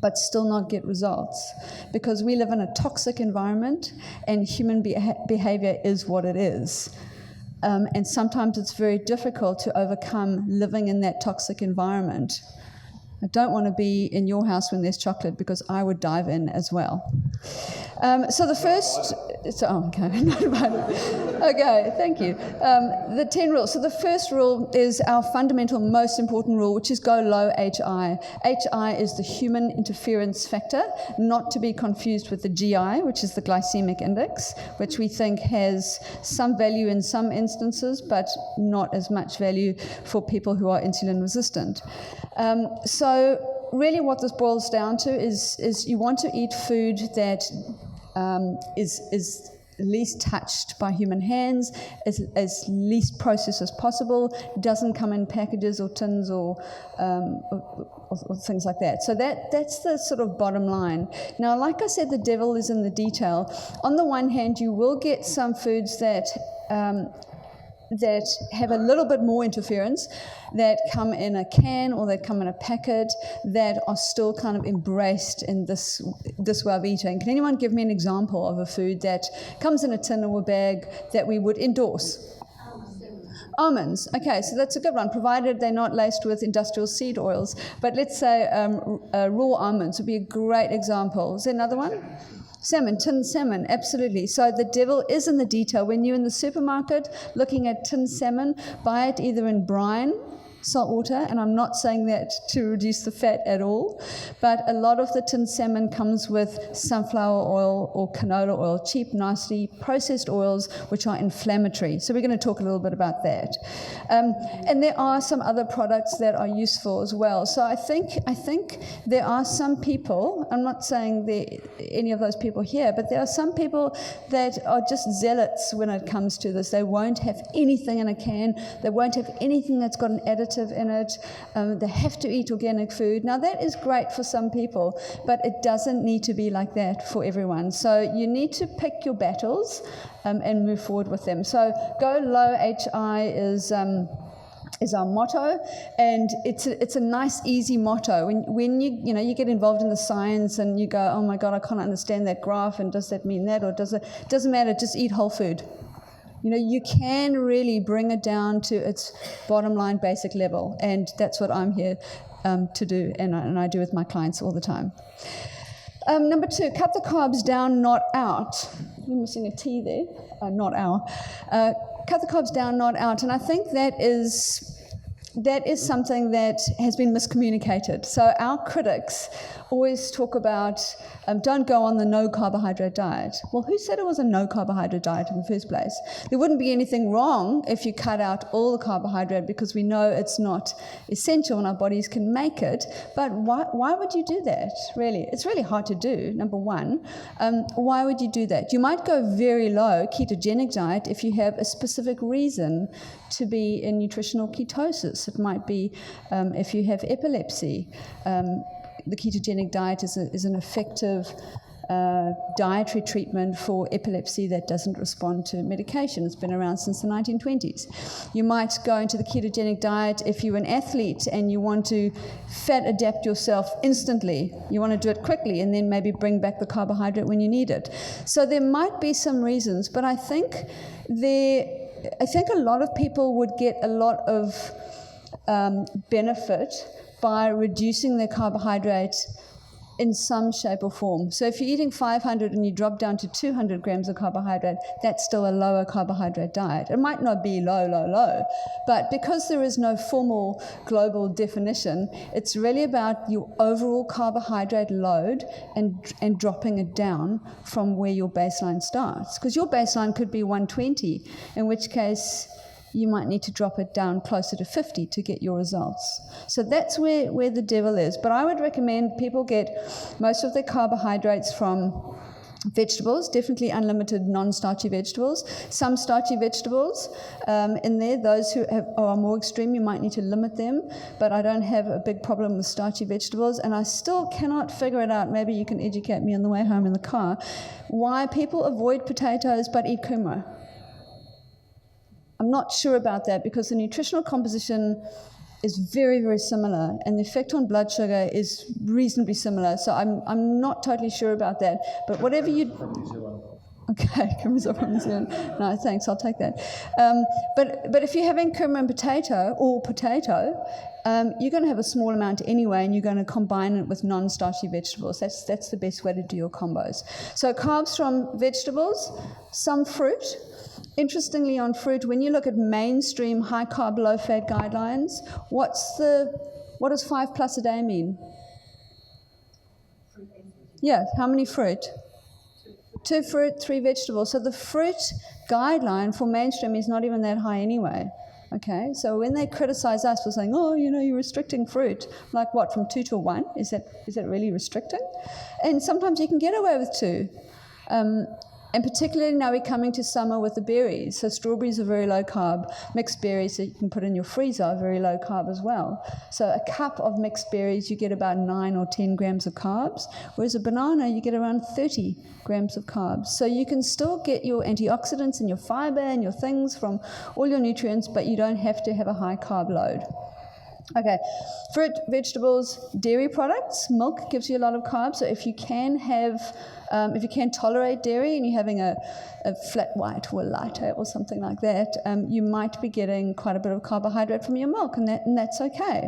but still not get results, because we live in a toxic environment and human behavior is what it is. And sometimes it's very difficult to overcome living in that toxic environment. I don't want to be in your house when there's chocolate, because I would dive in as well. So the first... okay. Okay, thank you. The 10 rules. So the first rule is our fundamental, most important rule, which is go low HI. HI is the human interference factor, not to be confused with the GI, which is the glycemic index, which we think has some value in some instances, but not as much value for people who are insulin resistant. So really what this boils down to is you want to eat food that is least touched by human hands, as least processed as possible, doesn't come in packages or tins or things like that. So that's the sort of bottom line. Now, like I said, the devil is in the detail. On the one hand, you will get some foods that have a little bit more interference, that come in a can or that come in a packet, that are still kind of embraced in this way of eating. Can anyone give me an example of a food that comes in a tin or a bag that we would endorse? Almonds. Okay, so that's a good one, provided they're not laced with industrial seed oils. But let's say raw almonds would be a great example. Is there another one? Salmon, tinned salmon, absolutely. So the devil is in the detail. When you're in the supermarket looking at tinned salmon, buy it either in brine, salt water, and I'm not saying that to reduce the fat at all, but a lot of the tinned salmon comes with sunflower oil or canola oil, cheap, nasty, processed oils, which are inflammatory. So we're going to talk a little bit about that. And there are some other products that are useful as well. So I think there are some people, I'm not saying any of those people here, but there are some people that are just zealots when it comes to this. They won't have anything in a can. They won't have anything that's got an additive. preservative in it. They have to eat organic food. Now, that is great for some people, but it doesn't need to be like that for everyone. So you need to pick your battles and move forward with them. So go low HI is our motto, and it's a nice, easy motto. When you get involved in the science and you go, oh my God, I can't understand that graph, and does that mean that, or doesn't matter, just eat whole food. You can really bring it down to its bottom line basic level, and that's what I'm here to do, and I do with my clients all the time. Number 2, cut the carbs down, not out. You're missing a T there, not out. Cut the carbs down, not out. And I think that is something that has been miscommunicated. So our critics always talk about don't go on the no carbohydrate diet. Well, who said it was a no carbohydrate diet in the first place? There wouldn't be anything wrong if you cut out all the carbohydrate, because we know it's not essential and our bodies can make it. But why would you do that, really? It's really hard to do, number one. Why would you do that? You might go very low ketogenic diet if you have a specific reason to be in nutritional ketosis. It might be if you have epilepsy. The ketogenic diet is an effective dietary treatment for epilepsy that doesn't respond to medication. It's been around since the 1920s. You might go into the ketogenic diet if you're an athlete and you want to fat adapt yourself instantly. You want to do it quickly and then maybe bring back the carbohydrate when you need it. So there might be some reasons, but I think a lot of people would get a lot of benefit by reducing their carbohydrate in some shape or form. So if you're eating 500 and you drop down to 200 grams of carbohydrate, that's still a lower carbohydrate diet. It might not be low, but because there is no formal global definition, it's really about your overall carbohydrate load and dropping it down from where your baseline starts. Because your baseline could be 120, in which case you might need to drop it down closer to 50 to get your results. So that's where the devil is. But I would recommend people get most of their carbohydrates from vegetables, definitely unlimited non-starchy vegetables. Some starchy vegetables in there, those who are more extreme, you might need to limit them, but I don't have a big problem with starchy vegetables, and I still cannot figure it out, maybe you can educate me on the way home in the car, why people avoid potatoes but eat kumara. I'm not sure about that, because the nutritional composition is very, very similar, and the effect on blood sugar is reasonably similar. So I'm not totally sure about that. But whatever you... Okay, kumara's from New Zealand. No, thanks, I'll take that. But if you're having kumara and potato, you're going to have a small amount anyway, and you're going to combine it with non-starchy vegetables. That's the best way to do your combos. So carbs from vegetables, some fruit. Interestingly, on fruit, when you look at mainstream high-carb, low-fat guidelines, what does 5 plus a day mean? Yeah, how many fruit? 2 fruit, 3 vegetables. So the fruit guideline for mainstream is not even that high anyway. Okay, so when they criticize us for saying, oh, you're restricting fruit, like what, from 2 to 1? Is that really restricting? And sometimes you can get away with 2. And particularly now we're coming to summer with the berries. So strawberries are very low carb. Mixed berries that you can put in your freezer are very low carb as well. So a cup of mixed berries, you get about 9 or 10 grams of carbs, whereas a banana, you get around 30 grams of carbs. So you can still get your antioxidants and your fiber and your things from all your nutrients, but you don't have to have a high carb load. Okay, fruit, vegetables, dairy products. Milk gives you a lot of carbs, so if you can tolerate dairy and you're having a flat white or a latte or something like that, you might be getting quite a bit of carbohydrate from your milk, and that's okay.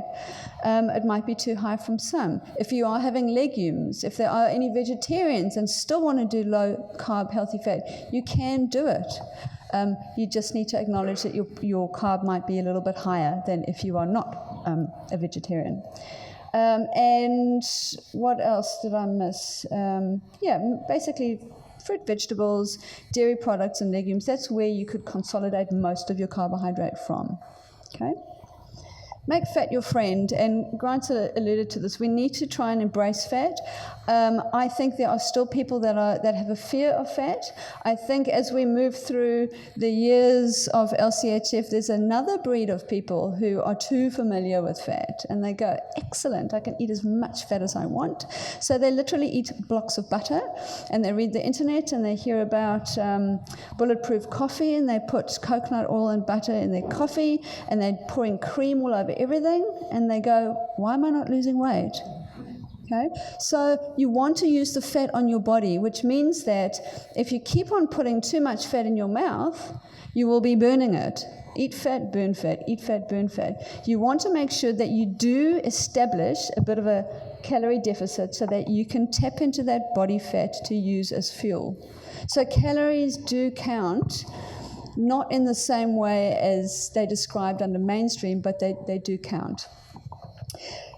It might be too high from some. If you are having legumes, if there are any vegetarians and still want to do low carb, healthy fat, you can do it. You just need to acknowledge that your carb might be a little bit higher than if you are not a vegetarian. And what else did I miss? Basically fruit, vegetables, dairy products and legumes. That's where you could consolidate most of your carbohydrate from. Okay. Make fat your friend, and Grant alluded to this. We need to try and embrace fat. I think there are still people that have a fear of fat. I think as we move through the years of LCHF, there's another breed of people who are too familiar with fat, and they go, excellent, I can eat as much fat as I want. So they literally eat blocks of butter, and they read the internet, and they hear about bulletproof coffee, and they put coconut oil and butter in their coffee, and they're pouring cream all over everything, and they go, why am I not losing weight? Okay, so you want to use the fat on your body, which means that if you keep on putting too much fat in your mouth, you will be burning it. Eat fat, burn fat, eat fat, burn fat. You want to make sure that you do establish a bit of a calorie deficit so that you can tap into that body fat to use as fuel. So calories do count, not in the same way as they described under mainstream, but they do count.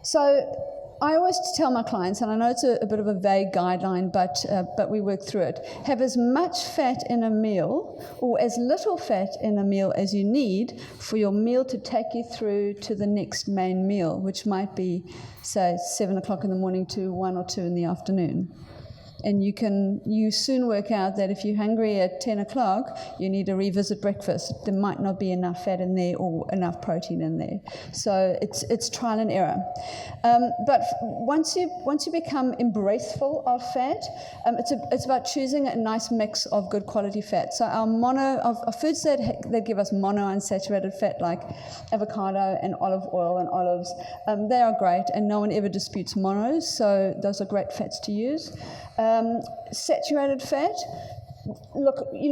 So I always tell my clients, and I know it's a bit of a vague guideline, but we work through it. Have as much fat in a meal, or as little fat in a meal as you need for your meal to take you through to the next main meal, which might be, say, 7 o'clock in the morning to 1 or 2 in the afternoon. And you soon work out that if you're hungry at 10 o'clock, you need to revisit breakfast. There might not be enough fat in there or enough protein in there. So it's trial and error. But once you become embraceful of fat, it's about choosing a nice mix of good quality fat. So our foods that give us monounsaturated fat, like avocado and olive oil and olives, they are great, and no one ever disputes monos. So those are great fats to use. Saturated fat, look, we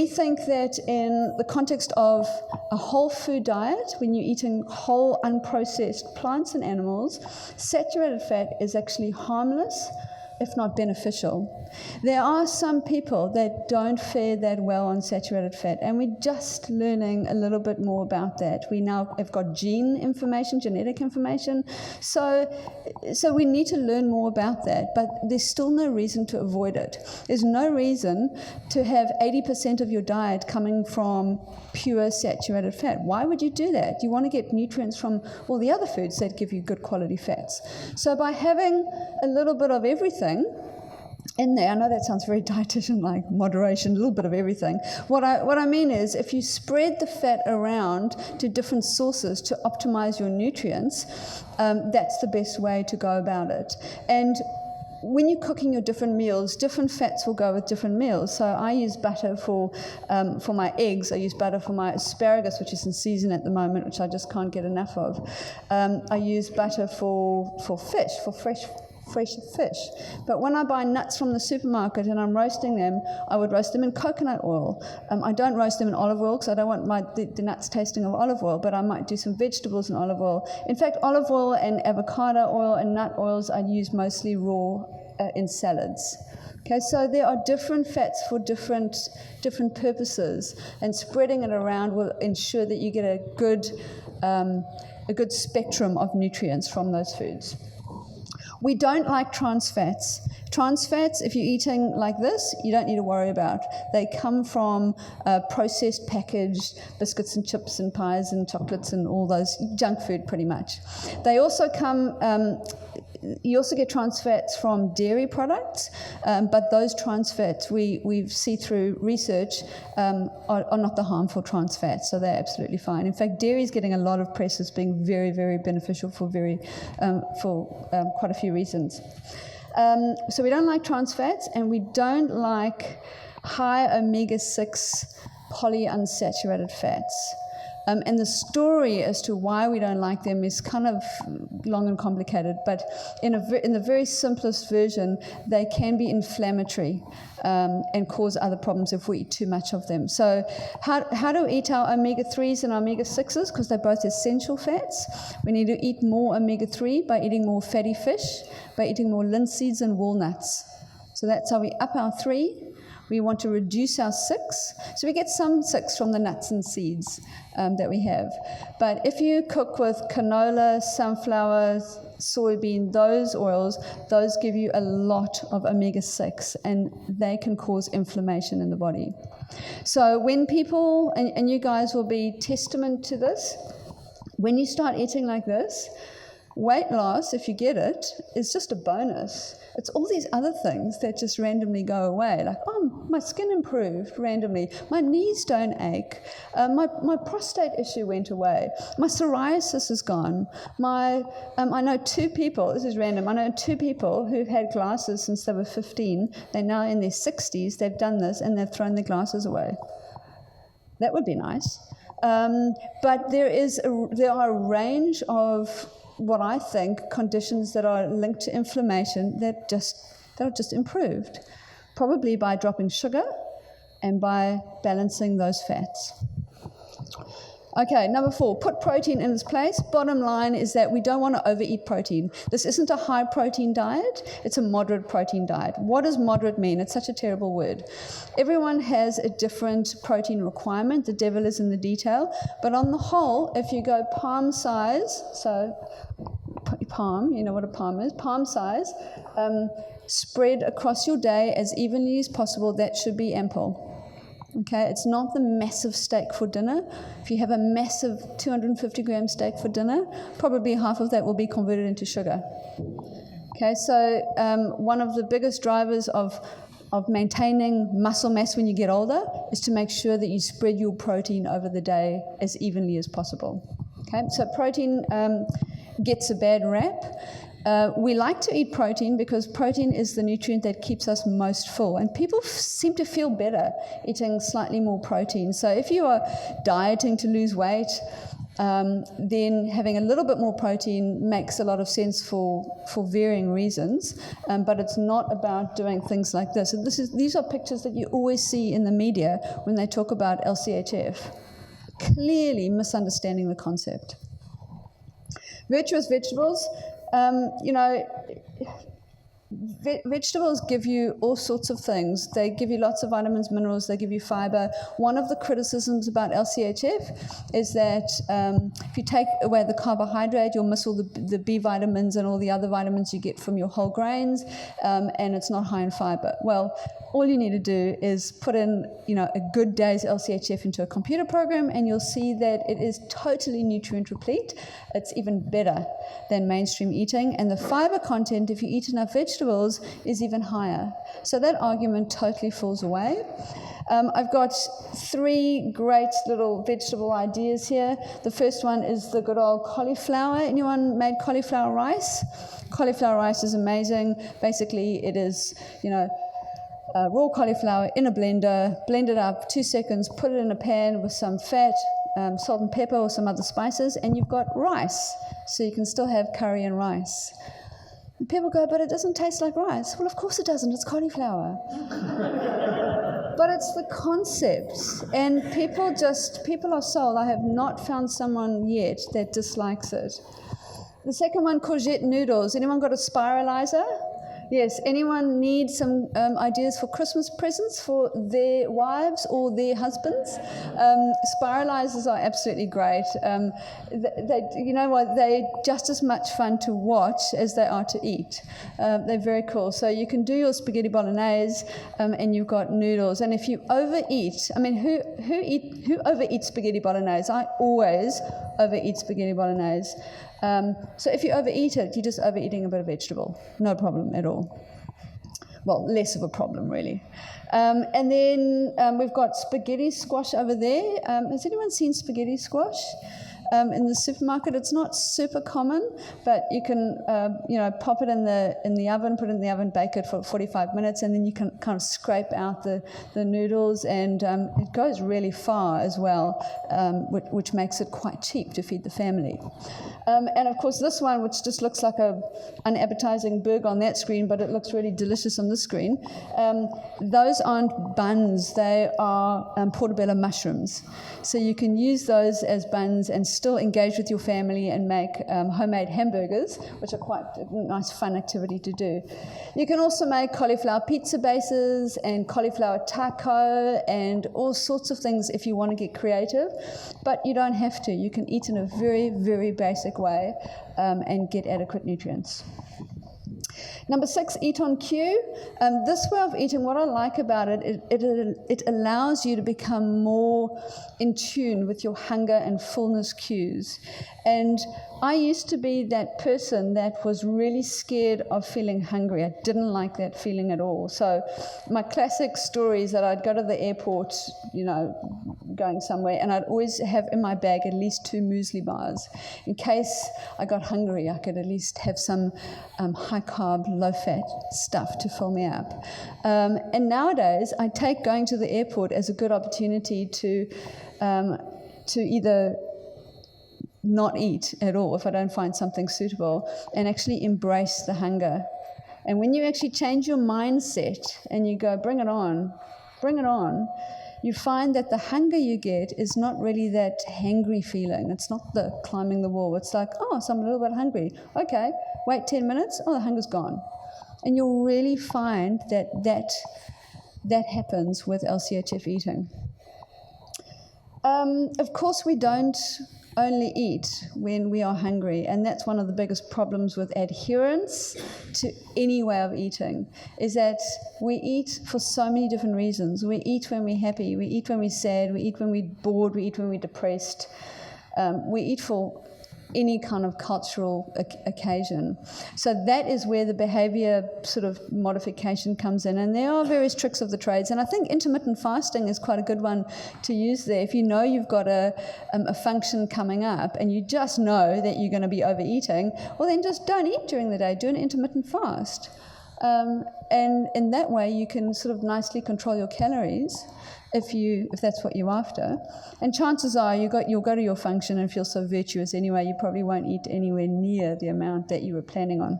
think that in the context of a whole food diet, when you're eating whole unprocessed plants and animals, saturated fat is actually harmless, if not beneficial. There are some people that don't fare that well on saturated fat, and we're just learning a little bit more about that. We now have got genetic information, so we need to learn more about that, but there's still no reason to avoid it. There's no reason to have 80% of your diet coming from pure saturated fat. Why would you do that? You want to get nutrients from all the other foods that give you good quality fats. So by having a little bit of everything in there, I know that sounds very dietitian-like, moderation, a little bit of everything. What I mean is, if you spread the fat around to different sources to optimize your nutrients, that's the best way to go about it. And when you're cooking your different meals, different fats will go with different meals. So I use butter for my eggs. I use butter for my asparagus, which is in season at the moment, which I just can't get enough of. I use butter for fish, for fresh fish. But when I buy nuts from the supermarket and I'm roasting them, I would roast them in coconut oil. I don't roast them in olive oil because I don't want the nuts tasting of olive oil, but I might do some vegetables in olive oil. In fact, olive oil and avocado oil and nut oils I use mostly raw in salads. Okay, so there are different fats for different purposes, and spreading it around will ensure that you get a good spectrum of nutrients from those foods. We don't like trans fats. Trans fats, if you're eating like this, you don't need to worry about. They come from processed packaged biscuits and chips and pies and chocolates and all those junk food pretty much. They also come, you also get trans fats from dairy products, but those trans fats we see through research are not the harmful trans fats, so they're absolutely fine. In fact, dairy is getting a lot of press as being very, very beneficial for quite a few reasons. So we don't like trans fats, and we don't like high omega-6 polyunsaturated fats. And the story as to why we don't like them is kind of long and complicated, but in the very simplest version, they can be inflammatory and cause other problems if we eat too much of them. So how do we eat our omega-3s and omega-6s? Because they're both essential fats. We need to eat more omega-3 by eating more fatty fish, by eating more linseeds and walnuts. So that's how we up our 3. We want to reduce our 6. So we get some 6 from the nuts and seeds that we have. But if you cook with canola, sunflower, soybean, those oils, those give you a lot of omega-6, and they can cause inflammation in the body. So when people, and you guys will be testament to this, when you start eating like this, weight loss, if you get it, is just a bonus. It's all these other things that just randomly go away. Like, oh, my skin improved randomly. My knees don't ache. My prostate issue went away. My psoriasis is gone. I know 2 people, this is random, I know 2 people who've had glasses since they were 15. They're now in their 60s. They've done this and they've thrown their glasses away. That would be nice. But there are a range of what I think conditions that are linked to inflammation that are just improved, probably by dropping sugar and by balancing those fats. Okay, number 4, put protein in its place. Bottom line is that we don't want to overeat protein. This isn't a high protein diet, it's a moderate protein diet. What does moderate mean? It's such a terrible word. Everyone has a different protein requirement. The devil is in the detail. But on the whole, if you go palm size, so palm, you know what a palm is, palm size, spread across your day as evenly as possible, that should be ample. Okay, it's not the massive steak for dinner. If you have a massive 250-gram steak for dinner, probably half of that will be converted into sugar. Okay, so one of the biggest drivers of maintaining muscle mass when you get older is to make sure that you spread your protein over the day as evenly as possible. Okay, so protein gets a bad rap. We like to eat protein because protein is the nutrient that keeps us most full, and people seem to feel better eating slightly more protein. So if you are dieting to lose weight, then having a little bit more protein makes a lot of sense for varying reasons, but it's not about doing things like this. And these are pictures that you always see in the media when they talk about LCHF, clearly misunderstanding the concept. Virtuous vegetables. Vegetables give you all sorts of things. They give you lots of vitamins, minerals, they give you fiber. One of the criticisms about LCHF is that if you take away the carbohydrate, you'll miss all the B vitamins and all the other vitamins you get from your whole grains, and it's not high in fiber. Well, all you need to do is put in, a good day's LCHF into a computer program, and you'll see that it is totally nutrient replete. It's even better than mainstream eating, and the fiber content, if you eat enough vegetables, is even higher. So that argument totally falls away. I've got 3 great little vegetable ideas here. The first one is the good old cauliflower. Anyone made cauliflower rice? Cauliflower rice is amazing. Basically, it is, raw cauliflower in a blender, blend it up, 2 seconds, put it in a pan with some fat, salt and pepper or some other spices, and you've got rice. So you can still have curry and rice. And people go, but it doesn't taste like rice. Well, of course it doesn't, it's cauliflower. But it's the concepts, and people are sold. I have not found someone yet that dislikes it. The second one, courgette noodles. Anyone got a spiralizer? Yes, anyone need some ideas for Christmas presents for their wives or their husbands? Spiralizers are absolutely great. You know what? They're just as much fun to watch as they are to eat. They're very cool. So you can do your spaghetti bolognese, and you've got noodles. And if you overeat, who overeats spaghetti bolognese? I always overeat spaghetti bolognese. So if you overeat it, you're just overeating a bit of vegetable. No problem at all. Well, less of a problem, really. And then we've got spaghetti squash over there. Has anyone seen spaghetti squash? In the supermarket, it's not super common, but you can, pop it in the oven, put it in the oven, bake it for 45 minutes, and then you can kind of scrape out the noodles, and it goes really far as well, which makes it quite cheap to feed the family. And of course, this one, which just looks like an unappetizing burger on that screen, but it looks really delicious on this screen. Those aren't buns; they are portobello mushrooms. So you can use those as buns and still engage with your family and make homemade hamburgers, which are quite a nice, fun activity to do. You can also make cauliflower pizza bases and cauliflower taco and all sorts of things if you want to get creative, but you don't have to. You can eat in a very, very basic way and get adequate nutrients. Number 6, eat on cue. This way of eating, what I like about it, it allows you to become more in tune with your hunger and fullness cues. And I used to be that person that was really scared of feeling hungry. I didn't like that feeling at all. So my classic story is that I'd go to the airport, going somewhere, and I'd always have in my bag at least 2 muesli bars. In case I got hungry, I could at least have some high-carb, low-fat stuff to fill me up. And nowadays, I take going to the airport as a good opportunity to either not eat at all if I don't find something suitable, and actually embrace the hunger. And when you actually change your mindset and you go, bring it on, you find that the hunger you get is not really that hangry feeling. It's not the climbing the wall. It's like, oh, so I'm a little bit hungry. Okay, wait 10 minutes. Oh, the hunger's gone. And you'll really find that happens with LCHF eating. Of course, we don't only eat when we are hungry, and that's one of the biggest problems with adherence to any way of eating, is that we eat for so many different reasons. We eat when we're happy, we eat when we're sad, we eat when we're bored, we eat when we're depressed. We eat for any kind of cultural occasion. So that is where the behavior sort of modification comes in, and there are various tricks of the trades, and I think intermittent fasting is quite a good one to use there. If you know you've got a function coming up and you just know that you're going to be overeating, well then just don't eat during the day, do an intermittent fast. And in that way you can sort of nicely control your calories if that's what you're after. And chances are you'll go to your function and feel so virtuous anyway, you probably won't eat anywhere near the amount that you were planning on.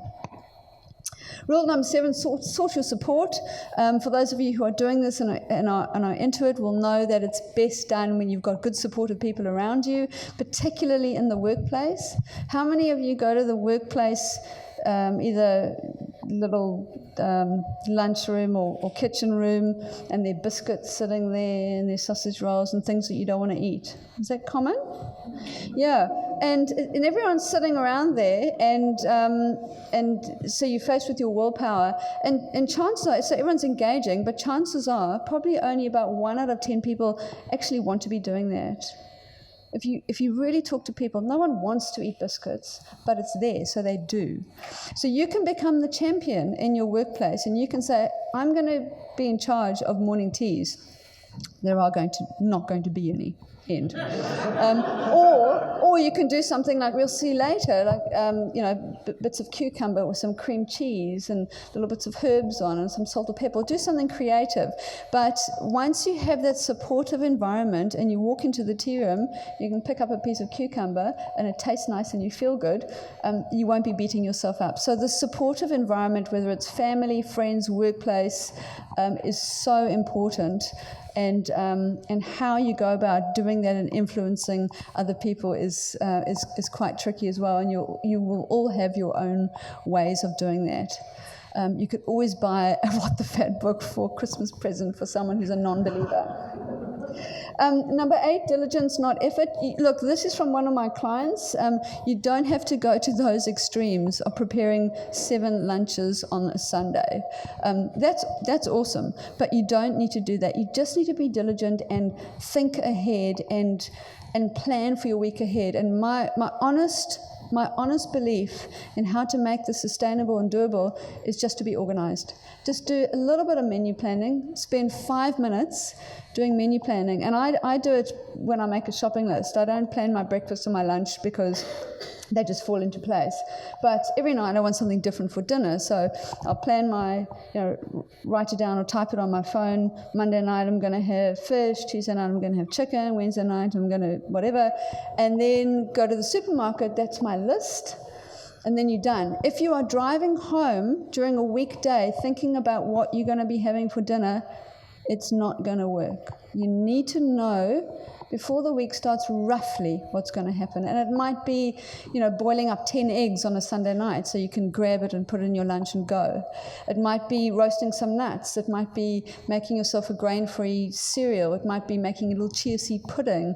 Rule number 7, sort your support. For those of you who are doing this and are into it will know that it's best done when you've got good supportive people around you, particularly in the workplace. How many of you go to the workplace, either little lunchroom or kitchen room, and there are biscuits sitting there and there's sausage rolls and things that you don't want to eat? Is that common? Yeah, and everyone's sitting around there, and so you're faced with your willpower, and chances are, so everyone's engaging, but chances are probably only about 1 out of 10 people actually want to be doing that. If you really talk to people, no one wants to eat biscuits, but it's there, so they do. So you can become the champion in your workplace, and you can say, I'm going to be in charge of morning teas. There are not going to be any. End. Or you can do something like we'll see later, like bits of cucumber with some cream cheese and little bits of herbs on and some salt or pepper. Do something creative. But once you have that supportive environment and you walk into the tea room, you can pick up a piece of cucumber and it tastes nice and you feel good. You won't be beating yourself up. So the supportive environment, whether it's family, friends, workplace, is so important. And how you go about doing that and influencing other people is quite tricky as well, and you will all have your own ways of doing that. You could always buy a What the Fat book for Christmas present for someone who's a non-believer. Number 8, diligence, not effort. Look, this is from one of my clients. You don't have to go to those extremes of preparing 7 lunches on a Sunday. That's awesome, but you don't need to do that. You just need to be diligent and think ahead and plan for your week ahead. And my honest belief in how to make this sustainable and doable is just to be organized. Just do a little bit of menu planning, spend 5 minutes doing menu planning. And I do it when I make a shopping list. I don't plan my breakfast or my lunch because they just fall into place. But every night I want something different for dinner, so I'll plan write it down or type it on my phone. Monday night I'm going to have fish, Tuesday night I'm going to have chicken, Wednesday night I'm going to whatever, and then go to the supermarket. That's my list, and then you're done. If you are driving home during a weekday thinking about what you're going to be having for dinner, it's not going to work. You need to know before the week starts roughly what's going to happen. And it might be, boiling up 10 eggs on a Sunday night so you can grab it and put it in your lunch and go. It might be roasting some nuts. It might be making yourself a grain-free cereal. It might be making a little chia seed pudding.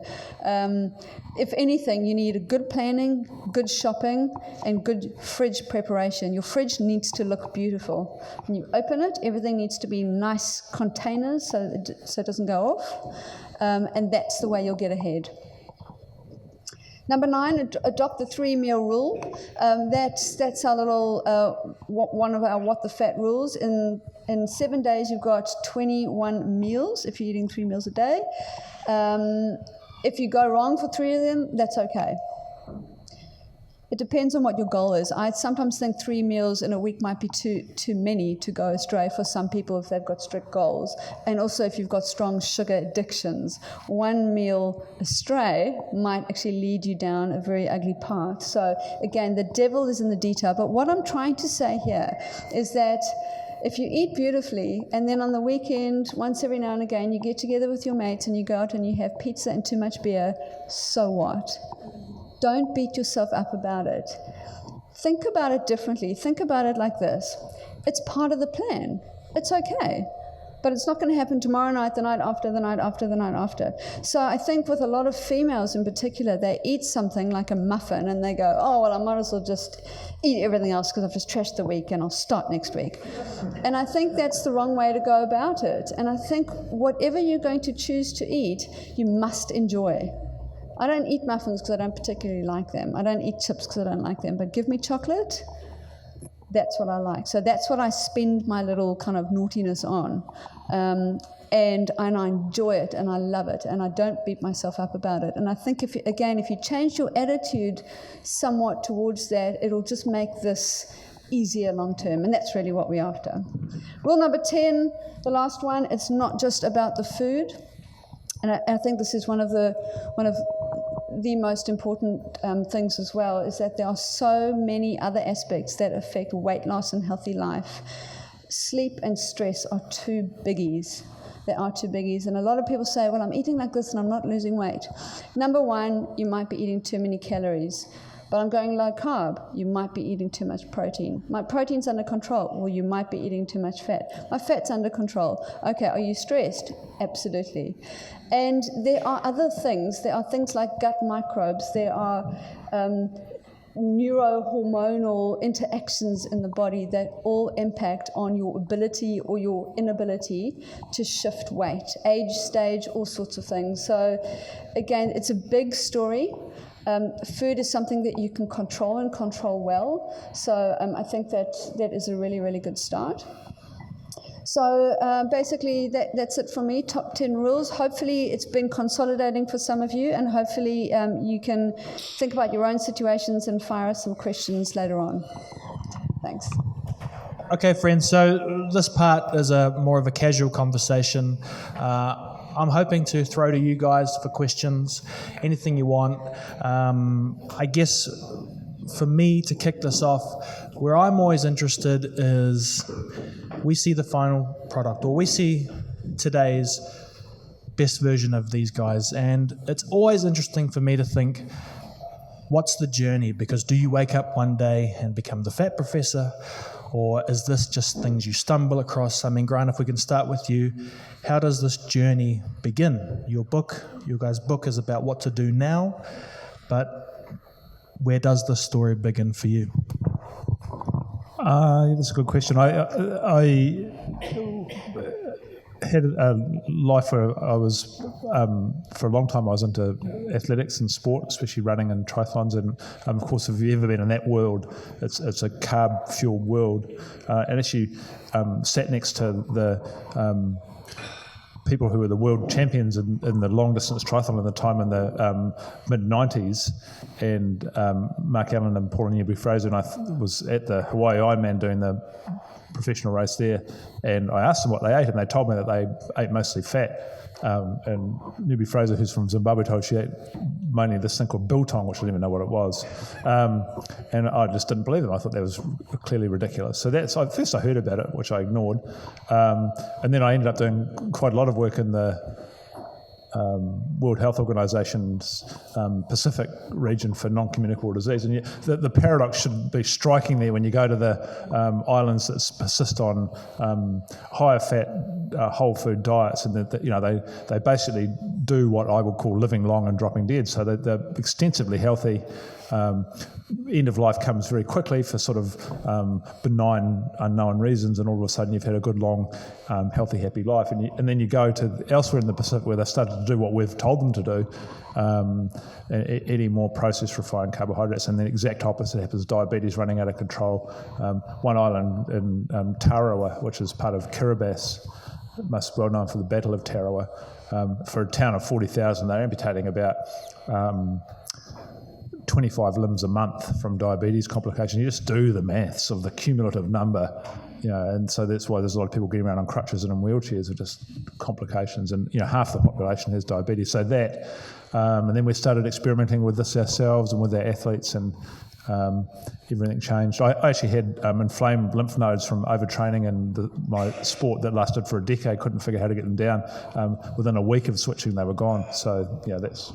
If anything, you need a good planning, good shopping, and good fridge preparation. Your fridge needs to look beautiful. When you open it, everything needs to be nice containers so it doesn't go off. And that's the way you'll get ahead. Number 9, adopt the 3-meal rule. That's our little one of our what the fat rules. In 7 days, you've got 21 meals if you're eating 3 meals a day. If you go wrong for 3 of them, that's okay. It depends on what your goal is. I sometimes think 3 meals in a week might be too many to go astray for some people if they've got strict goals. And also if you've got strong sugar addictions. 1 meal astray might actually lead you down a very ugly path. So again, the devil is in the detail. But what I'm trying to say here is that if you eat beautifully and then on the weekend, once every now and again, you get together with your mates and you go out and you have pizza and too much beer, so what? Don't beat yourself up about it. Think about it differently. Think about it like this. It's part of the plan. It's okay. But it's not going to happen tomorrow night, the night after, the night after, the night after. So I think with a lot of females in particular, they eat something like a muffin and they go, oh, well, I might as well just eat everything else because I've just trashed the week and I'll start next week. And I think that's the wrong way to go about it. And I think whatever you're going to choose to eat, you must enjoy. I don't eat muffins because I don't particularly like them. I don't eat chips because I don't like them. But give me chocolate, that's what I like. So that's what I spend my little kind of naughtiness on. And I enjoy it and I love it and I don't beat myself up about it. And I think if you change your attitude somewhat towards that, it'll just make this easier long term. And that's really what we're after. Rule number 10, the last one, it's not just about the food. And I think this is one of the most important things as well, is that there are so many other aspects that affect weight loss and healthy life. Sleep and stress are 2 biggies. They are 2 biggies. And a lot of people say, well, I'm eating like this and I'm not losing weight. Number 1, you might be eating too many calories. But I'm going low carb. You might be eating too much protein. My protein's under control. Well, you might be eating too much fat. My fat's under control. Okay, are you stressed? Absolutely. And there are other things. There are things like gut microbes. There are neurohormonal interactions in the body that all impact on your ability or your inability to shift weight, age, stage, all sorts of things. So again, it's a big story. Food is something that you can control and control well. So I think that is a really, really good start. So basically that's it for me, top 10 rules. Hopefully it's been consolidating for some of you, and hopefully you can think about your own situations and fire us some questions later on. Thanks. Okay, friends, so this part is more of a casual conversation. I'm hoping to throw to you guys for questions, anything you want. I guess for me to kick this off, where I'm always interested is we see the final product, or we see today's best version of these guys, and it's always interesting for me to think, what's the journey? Because do you wake up one day and become the fat professor? Or is this just things you stumble across? I mean, Grant, if we can start with you, how does this journey begin? Your guys' book is about what to do now, but where does the story begin for you? That's a good question. I had a life where I was, for a long time, I was into athletics and sport, especially running and triathlons. And of course, if you've ever been in that world, it's a carb-fueled world. And actually sat next to the people who were the world champions in the long-distance triathlon at the time in the mid-90s. And Mark Allen and Paul Fraser, and I was at the Hawaii Ironman doing the professional race there, and I asked them what they ate, and they told me that they ate mostly fat. And Newbie Fraser, who's from Zimbabwe, told she ate mainly this thing called biltong, which I didn't even know what it was. And I just didn't believe them. I thought that was clearly ridiculous. So first I heard about it, which I ignored. And then I ended up doing quite a lot of work in the World Health Organization's Pacific region for non-communicable disease. And the paradox should be striking there when you go to the islands that persist on higher fat whole food diets, and they basically do what I would call living long and dropping dead. So they're extensively healthy. End of life comes very quickly for sort of benign, unknown reasons, and all of a sudden you've had a good, long, healthy, happy life. And then you go to elsewhere in the Pacific where they've started to do what we've told them to do, eating more processed, refined carbohydrates, and the exact opposite happens: diabetes running out of control. One island in Tarawa, which is part of Kiribati, most well known for the Battle of Tarawa, for a town of 40,000, they're amputating about 25 limbs a month from diabetes complications. You just do the maths of the cumulative number, and so that's why there's a lot of people getting around on crutches and in wheelchairs of just complications, and half the population has diabetes. So that, and then we started experimenting with this ourselves and with our athletes, and everything changed. I actually had inflamed lymph nodes from overtraining and my sport that lasted for a decade, couldn't figure how to get them down. Within a week of switching, they were gone. So, that's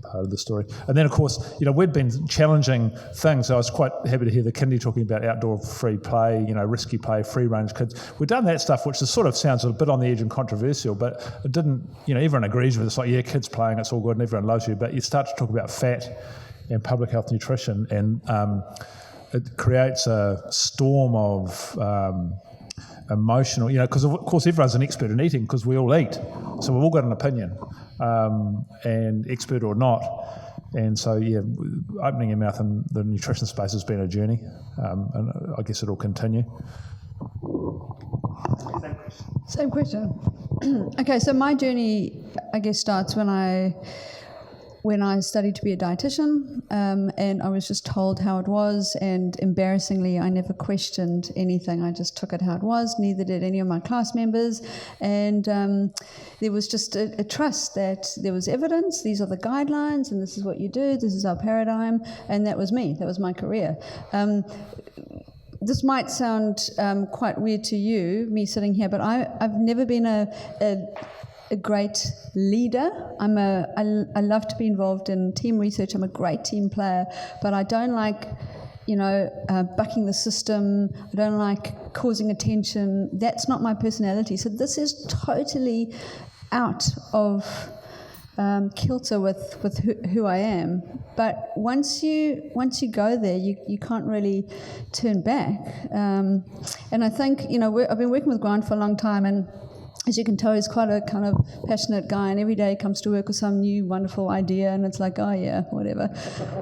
part of the story. And then, of course, we'd been challenging things. I was quite happy to hear the kindy talking about outdoor free play, risky play, free-range kids. We've done that stuff, which sort of sounds a bit on the edge and controversial, but it didn't, everyone agrees with it. It's like, yeah, kids playing, it's all good and everyone loves you, but you start to talk about fat and public health nutrition, and it creates a storm of emotional, because of course everyone's an expert in eating because we all eat, so we've all got an opinion, and expert or not, and so opening your mouth in the nutrition space has been a journey, and I guess it'll continue. Same question. Okay, so my journey, I guess, starts when I studied to be a dietitian, and I was just told how it was, and embarrassingly, I never questioned anything. I just took it how it was. Neither did any of my class members, and there was just a trust that there was evidence, these are the guidelines, and this is what you do, this is our paradigm, and that was me. That was my career. This might sound quite weird to you, me sitting here, but I've never been a great leader. I love to be involved in team research. I'm a great team player, but I don't like, bucking the system. I don't like causing attention. That's not my personality. So this is totally out of kilter with who I am. But once you go there, you can't really turn back. And I think, I've been working with Grant for a long time, and as you can tell, he's quite a kind of passionate guy, and every day he comes to work with some new wonderful idea, and it's like, oh yeah, whatever.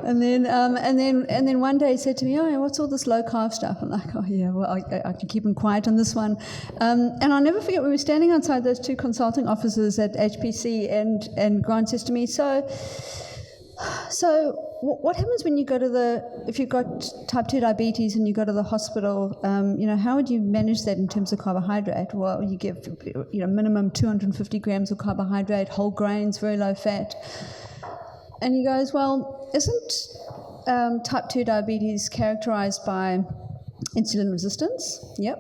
And then one day he said to me, oh, what's all this low carb stuff? I'm like, oh yeah, well I can keep him quiet on this one. And I'll never forget, we were standing outside those two consulting offices at HPC, and Grant says to me, so what happens when you go to if you've got type 2 diabetes and you go to the hospital, how would you manage that in terms of carbohydrate? Well, you give, minimum 250 grams of carbohydrate, whole grains, very low fat. And he goes, well, isn't type 2 diabetes characterized by insulin resistance? Yep.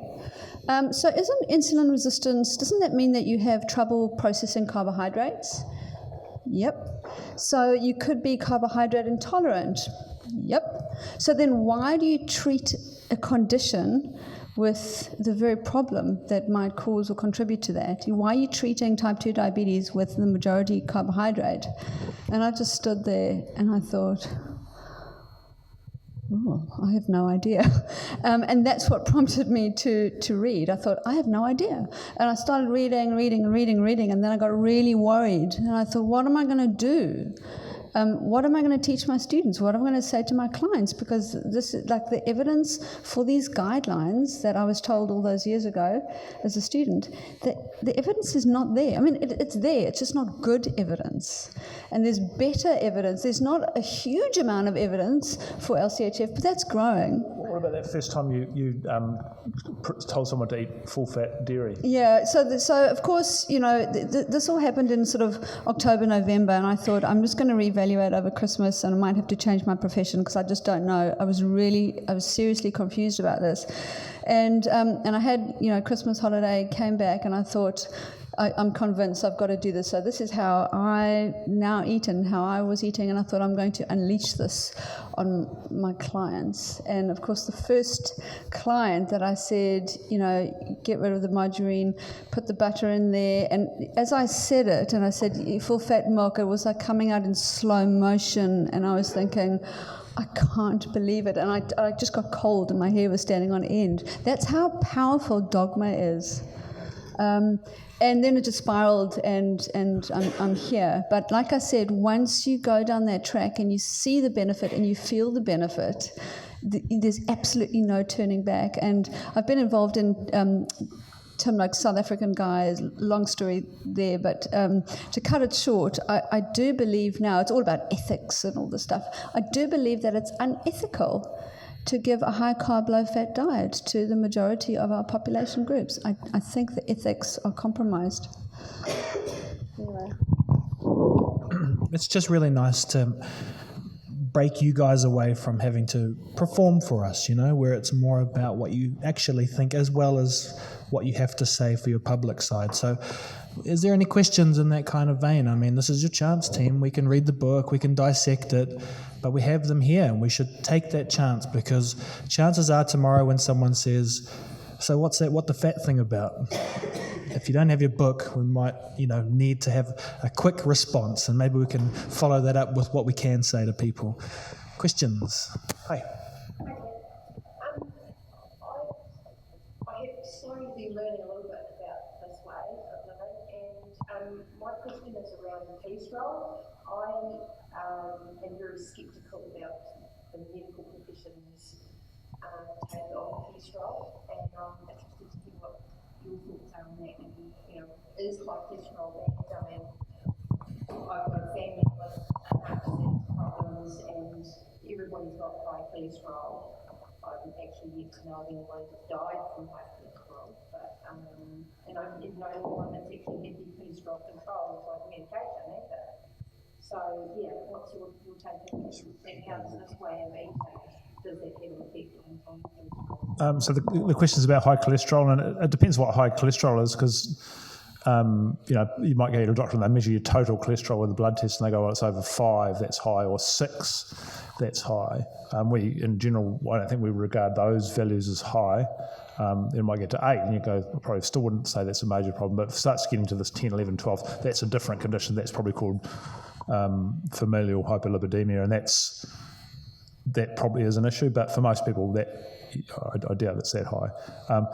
So isn't insulin resistance, doesn't that mean that you have trouble processing carbohydrates? Yep. So you could be carbohydrate intolerant. Yep. So then why do you treat a condition with the very problem that might cause or contribute to that? Why are you treating type 2 diabetes with the majority carbohydrate? And I just stood there and I thought, oh, I have no idea. And that's what prompted me to read. I thought, I have no idea. And I started reading, and then I got really worried. And I thought, what am I going to do? What am I going to teach my students? What am I going to say to my clients? Because this is like the evidence for these guidelines that I was told all those years ago as a student, that the evidence is not there. I mean, it's there. It's just not good evidence. And there's better evidence. There's not a huge amount of evidence for LCHF, but that's growing. What about that first time you told someone to eat full-fat dairy? Yeah, so of course, this all happened in sort of October, November, and I thought, I'm just going to reevaluate over Christmas, and I might have to change my profession because I just don't know. I was seriously confused about this. And I had, Christmas holiday, came back, and I thought, I'm convinced I've got to do this. So this is how I now eat and how I was eating, and I thought I'm going to unleash this on my clients. And of course, the first client that I said, get rid of the margarine, put the butter in there, and as I said it, and I said full fat milk, it was like coming out in slow motion, and I was thinking, I can't believe it. And I just got cold and my hair was standing on end. That's how powerful dogma is. And then it just spiraled, and I'm here. But like I said, once you go down that track and you see the benefit and you feel the benefit, there's absolutely no turning back. And I've been involved in Tim, like South African guys, long story there, but to cut it short, I do believe now, it's all about ethics and all this stuff, I do believe that it's unethical to give a high-carb, low-fat diet to the majority of our population groups. I think the ethics are compromised. Anyway. It's just really nice to break you guys away from having to perform for us, where it's more about what you actually think as well as what you have to say for your public side. So is there any questions in that kind of vein? I mean, this is your chance, team. We can read the book, we can dissect it, but we have them here, and we should take that chance, because chances are tomorrow when someone says, so what's that, what the fat thing about? If you don't have your book, we might, need to have a quick response, and maybe we can follow that up with what we can say to people. Questions? Hi. I have slowly been learning a little bit about this way of living, and my question is around cholesterol. I am very sceptical about the medical profession's take on cholesterol, and I'm interested to hear what your thoughts are on that. And, is high cholesterol bad? I mean, I've got a family with heart disease problems, and everybody's got high cholesterol. I've actually yet to know of anyone who's died from high cholesterol, but and I didn't know anyone that's actually had their cholesterol controlled by medication either. So yeah, what's your take on this? And how does this way of eating, does that have an effect on cholesterol? So the question is about high cholesterol, and it depends what high cholesterol is, because you might go to a doctor and they measure your total cholesterol with a blood test, and they go, well, it's over 5, that's high, or 6, that's high. We, in general, I don't think we regard those values as high. Then it might get to 8, and you go, I probably still wouldn't say that's a major problem, but if it starts getting to this 10, 11, 12, that's a different condition. That's probably called familial hyperlipidemia, and that probably is an issue, but for most people, I doubt it's that high.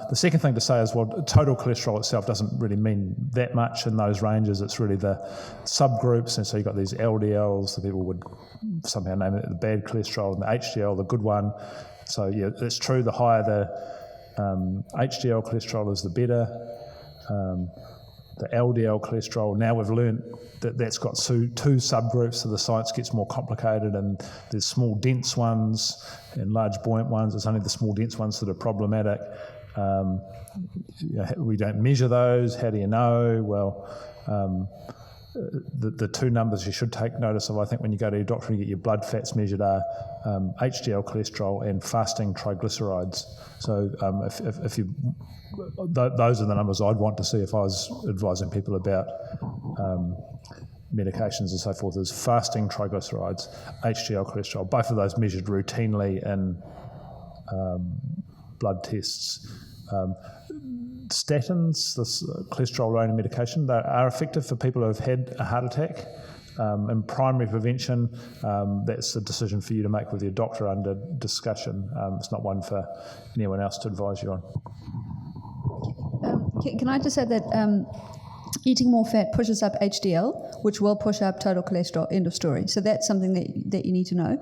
The second thing to say is, well, total cholesterol itself doesn't really mean that much in those ranges. It's really the subgroups, and so you've got these LDLs, the people would somehow name it the bad cholesterol, and the HDL, the good one. So yeah, it's true, the higher the HDL cholesterol is, the better. The LDL cholesterol, now we've learned that that's got two subgroups, so the science gets more complicated, and there's small dense ones and large buoyant ones. It's only the small dense ones that are problematic. We don't measure those. How do you know? Well, the two numbers you should take notice of, I think, when you go to your doctor and you get your blood fats measured are HDL cholesterol and fasting triglycerides. So if you those are the numbers I'd want to see if I was advising people about medications and so forth, is fasting triglycerides, HDL cholesterol, both of those measured routinely in blood tests. Statins, this cholesterol-lowering medication, they are effective for people who have had a heart attack. In primary prevention, that's a decision for you to make with your doctor under discussion. It's not one for anyone else to advise you on. Can I just add that eating more fat pushes up HDL, which will push up total cholesterol, end of story. So that's something that you need to know.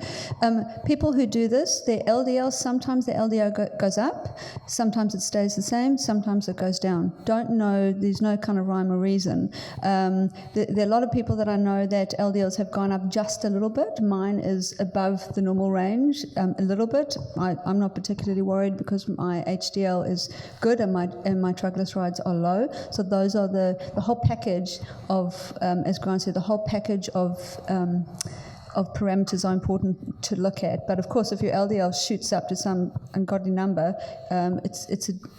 People who do this, their LDL, sometimes their LDL goes up, sometimes it stays the same, sometimes it goes down. Don't know, there's no kind of rhyme or reason. There are a lot of people that I know that LDLs have gone up just a little bit. Mine is above the normal range, a little bit. I'm not particularly worried because my HDL is good and my triglycerides are low. So those are the whole package of, as Grant said, the whole package of parameters are important to look at. But of course, if your LDL shoots up to some ungodly number,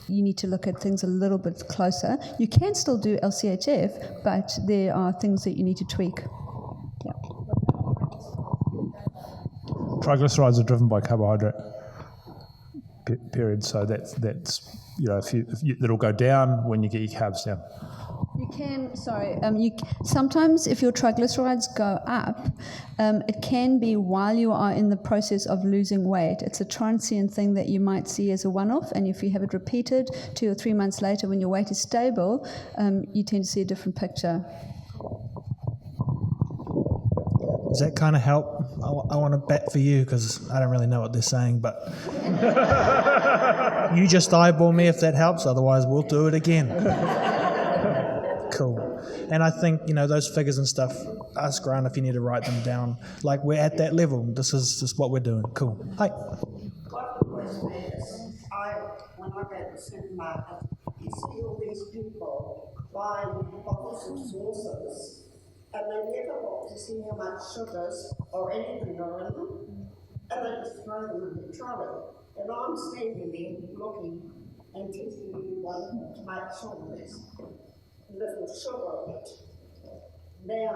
you need to look at things a little bit closer. You can still do LCHF, but there are things that you need to tweak. Yeah. Triglycerides are driven by carbohydrate. Period. So that's that'll go down when you get your carbs down. You can, sometimes if your triglycerides go up, it can be while you are in the process of losing weight. It's a transient thing that you might see as a one-off, and if you have it repeated 2 or 3 months later when your weight is stable, you tend to see a different picture. Does that kind of help? I want to bet for you because I don't really know what they're saying, but you just eyeball me if that helps, otherwise we'll do it again. Cool. And I think, those figures and stuff, ask Grant if you need to write them down. Like, we're at that level. This is just what we're doing. Cool. Hi. My question is, when I go to the supermarket, you see all these people buying bottles of sauces, and they never want to see how much sugars or anything are in them, and they just throw them in the trolley. And I'm standing there looking and testing everyone to make sure there's little sugar in it. Now,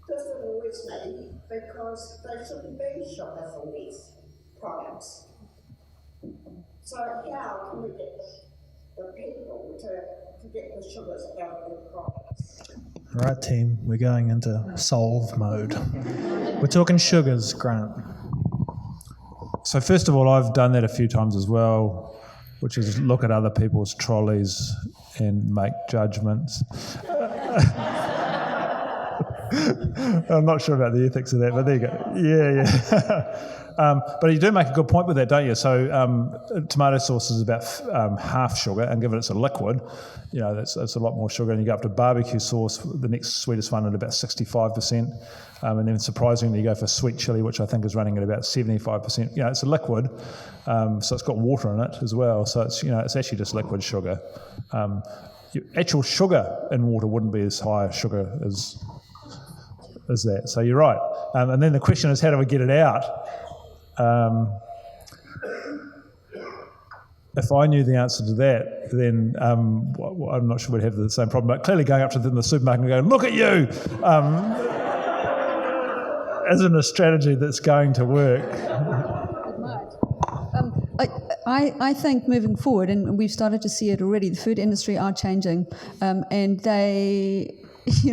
this annoys me because they shouldn't be sugar for these products. So how can we get the people to get the sugars out of their products? All right, team, we're going into solve mode. We're talking sugars, Grant. So first of all, I've done that a few times as well, which is look at other people's trolleys and make judgments. I'm not sure about the ethics of that, but there you go. Yeah. But you do make a good point with that, don't you? So tomato sauce is about half sugar, and given it's a liquid, that's a lot more sugar. And you go up to barbecue sauce, the next sweetest one, at about 65%. And then surprisingly, you go for sweet chili, which I think is running at about 75%. It's a liquid, so it's got water in it as well. So it's actually just liquid sugar. Actual sugar in water wouldn't be as high a sugar as that. So you're right. And then the question is, how do we get it out? If I knew the answer to that, then I'm not sure we'd have the same problem. But clearly going up to the supermarket and going, look at you, isn't a strategy that's going to work. It might. I think moving forward, and we've started to see it already, the food industry are changing, and they,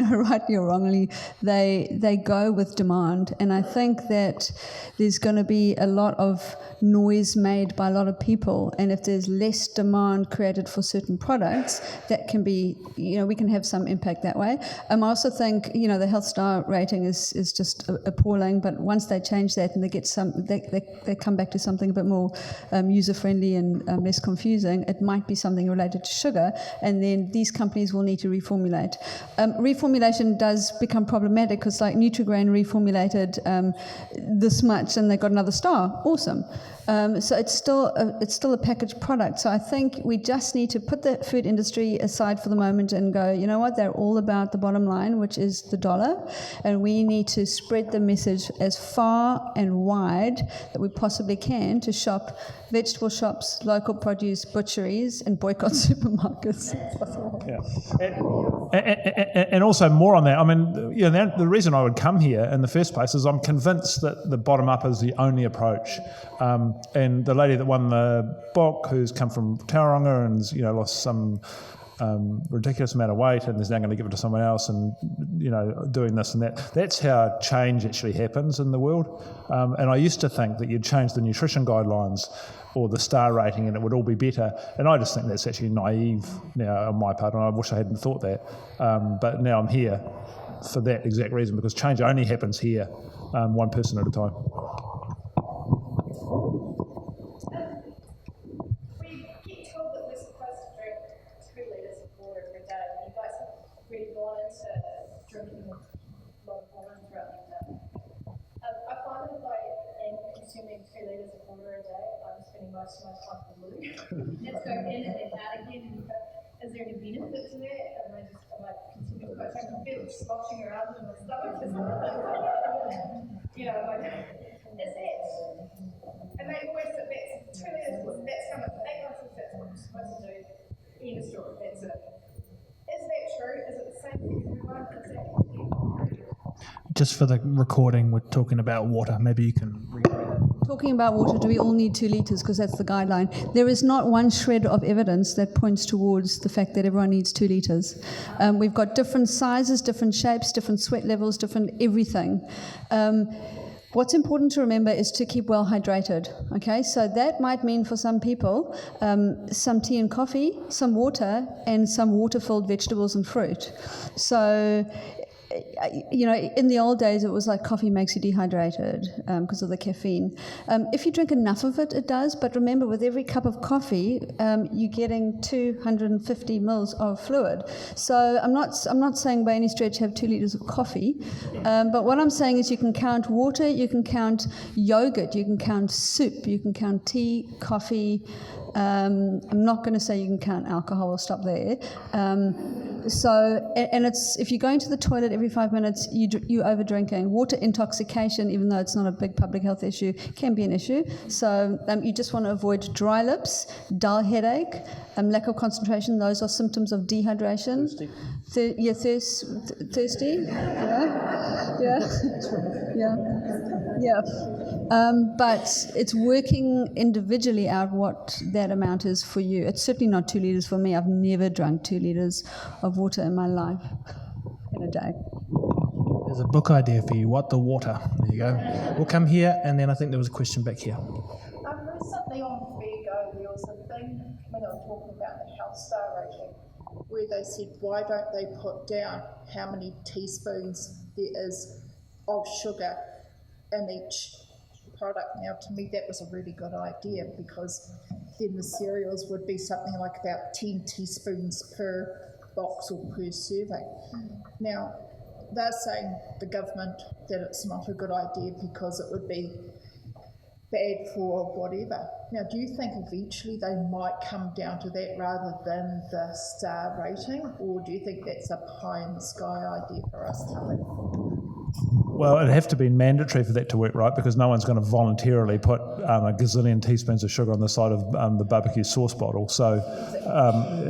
rightly or wrongly, they go with demand. And I think that there's going to be a lot of noise made by a lot of people, and if there's less demand created for certain products, that can be, we can have some impact that way. I also think, the health star rating is just appalling, but once they change that and they get they come back to something a bit more user-friendly and less confusing, it might be something related to sugar, and then these companies will need to reformulate. Reformulation does become problematic because, like, Nutri-Grain reformulated this much and they got another star. Awesome. So it's still a packaged product. So I think we just need to put the food industry aside for the moment and go, you know what, they're all about the bottom line, which is the dollar, and we need to spread the message as far and wide that we possibly can to shop vegetable shops, local produce, butcheries, and boycott supermarkets. Yeah. And also more on that, I mean, the reason I would come here in the first place is I'm convinced that the bottom up is the only approach. And the lady that won the book, who's come from Tauranga and lost some ridiculous amount of weight and is now going to give it to someone else and doing this and that, that's how change actually happens in the world. And I used to think that you'd change the nutrition guidelines or the star rating and it would all be better, and I just think that's actually naive now on my part, and I wish I hadn't thought that, but now I'm here for that exact reason, because change only happens here, one person at a time. We get told that we're supposed to drink 2 litres of water every day, and you guys have really gone into drinking a lot of water throughout the day. I find that if I am consuming 2 litres of water a day, I'm spending most of my time in the loo. Let's go in and then out again. Is there any benefit to that? Am I continuing to go? I can feel it sloshing around in my stomach. you know, like, is that, and they always say that's 2 litres, that's how much, 8 litres, that's what you're supposed to do, end of story, that's it. Is that true? Is it the same for everyone? Is that Just for the recording, we're talking about water. Maybe you can read that. Talking about water, do we all need 2 litres? Because that's the guideline. There is not one shred of evidence that points towards the fact that everyone needs 2 litres. We've got different sizes, different shapes, different sweat levels, different everything. What's important to remember is to keep well hydrated, okay? So that might mean for some people some tea and coffee, some water, and some water-filled vegetables and fruit. So, you know, in the old days it was like coffee makes you dehydrated because of the caffeine. If you drink enough of it, it does, but remember with every cup of coffee you're getting 250 mils of fluid. So I'm not saying by any stretch have 2 litres of coffee, but what I'm saying is you can count water, you can count yogurt, you can count soup, you can count tea, coffee. I'm not going to say you can count alcohol, I'll stop there. And it's, if you're going to the toilet every 5 minutes, you're over drinking. Water intoxication, even though it's not a big public health issue, can be an issue. So you just want to avoid dry lips, dull headache, lack of concentration. Those are symptoms of dehydration. Thirsty. Yeah. But it's working individually out what that amount is for you. It's certainly not 2 litres for me. I've never drunk 2 litres of water in my life in a day. There's a book idea for you. What the water? There you go. We'll come here, and then I think there was a question back here. recently on Fairgo, there was a thing when they were talking about the health star rating, where they said, why don't they put down how many teaspoons there is of sugar in each product? Now, to me, that was a really good idea, because then the cereals would be something like about 10 teaspoons per box or per serving. Now, they're saying, the government, that it's not a good idea because it would be bad for whatever. Now, do you think eventually they might come down to that rather than the star rating, or do you think that's a pie in the sky idea for us to live? Well, it'd have to be mandatory for that to work, right? Because no one's going to voluntarily put a gazillion teaspoons of sugar on the side of the barbecue sauce bottle. So,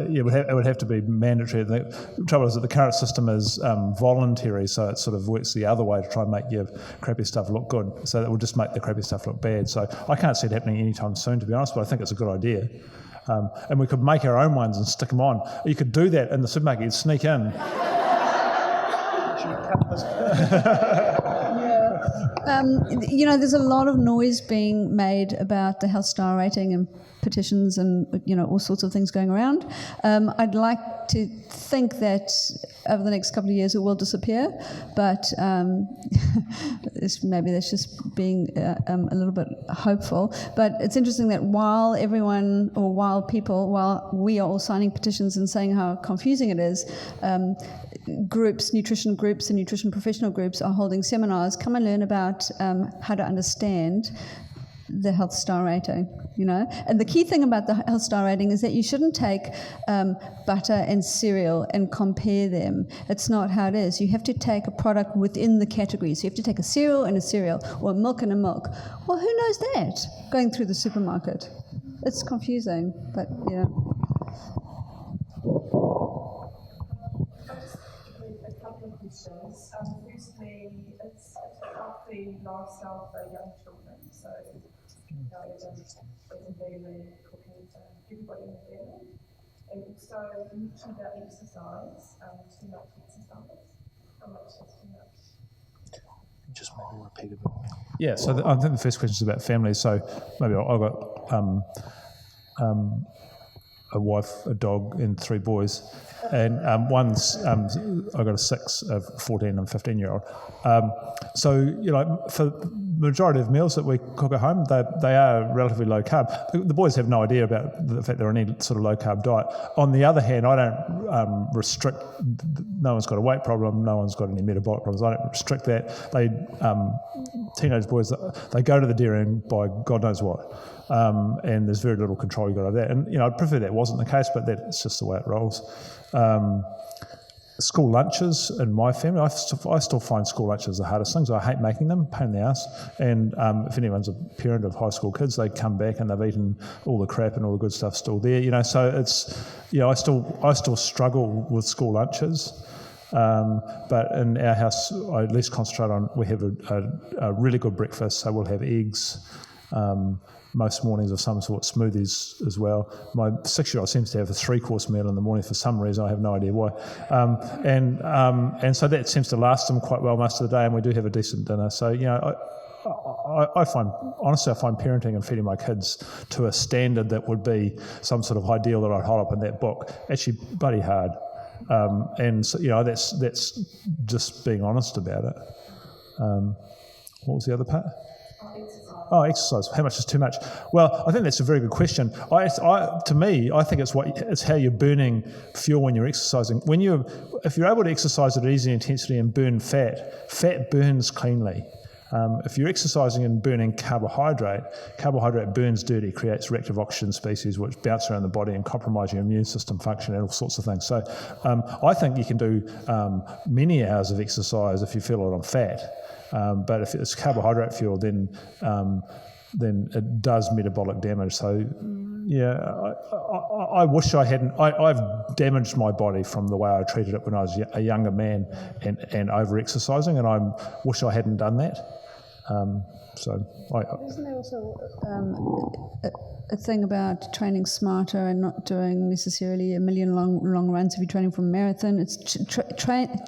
it would have to be mandatory. The trouble is that the current system is voluntary, so it sort of works the other way to try and make your crappy stuff look good. So that will just make the crappy stuff look bad. So I can't see it happening anytime soon, to be honest, but I think it's a good idea. And we could make our own ones and stick them on. You could do that in the supermarket. You'd sneak in. There's a lot of noise being made about the health star rating and petitions and all sorts of things going around. I'd like to think that over the next couple of years it will disappear, but maybe that's just being a little bit hopeful. But it's interesting that while we are all signing petitions and saying how confusing it is, nutrition groups and nutrition professional groups are holding seminars. Come and learn about how to understand the health star rating, And the key thing about the health star rating is that you shouldn't take butter and cereal and compare them. It's not how it is. You have to take a product within the category. So you have to take a cereal and a cereal, or a milk and a milk. Well, who knows that going through the supermarket? It's confusing, but yeah. Firstly, it's a healthy lifestyle for young children, so daily cooking for everybody in the family. And also, you mentioned about exercise, too much exercise. How much is too much? Just maybe repeat a bit. Yeah, so I think the first question is about families. So maybe I've got a wife, a dog, and 3 boys. And I've got a 6, a 14 and 15-year-old. So, for the majority of meals that we cook at home, they are relatively low carb. The boys have no idea about the fact they're on any sort of low carb diet. On the other hand, I don't restrict. No one's got a weight problem. No one's got any metabolic problems. I don't restrict that. Teenage boys, they go to the dairy and buy God knows what. And there's very little control you got over that. And, I'd prefer that wasn't the case, but that's just the way it rolls. School lunches in my family, I still find school lunches the hardest things. I hate making them, pain in the ass. And if anyone's a parent of high school kids, they come back and they've eaten all the crap and all the good stuff still there. So it's, I still struggle with school lunches. But in our house, I at least concentrate on, we have a really good breakfast, so we'll have eggs, most mornings of some sort, smoothies as well. My 6-year-old seems to have a 3-course meal in the morning for some reason. I have no idea why. And so that seems to last them quite well most of the day, and we do have a decent dinner. So, I find parenting and feeding my kids to a standard that would be some sort of ideal that I'd hold up in that book actually bloody hard. And so, that's just being honest about it. What was the other part? Oh, exercise. How much is too much? Well, I think that's a very good question. To me, I think it's how you're burning fuel when you're exercising. If you're able to exercise at easy intensity and burn fat burns cleanly. If you're exercising and burning carbohydrate burns dirty, creates reactive oxygen species which bounce around the body and compromise your immune system function and all sorts of things. So I think you can do many hours of exercise if you feel it on fat. But if it's carbohydrate fuel, then it does metabolic damage. So, I wish I hadn't. I've damaged my body from the way I treated it when I was a younger man and over-exercising, and I wish I hadn't done that. Isn't there also a thing about training smarter and not doing necessarily a million long runs if you're training for a marathon? It's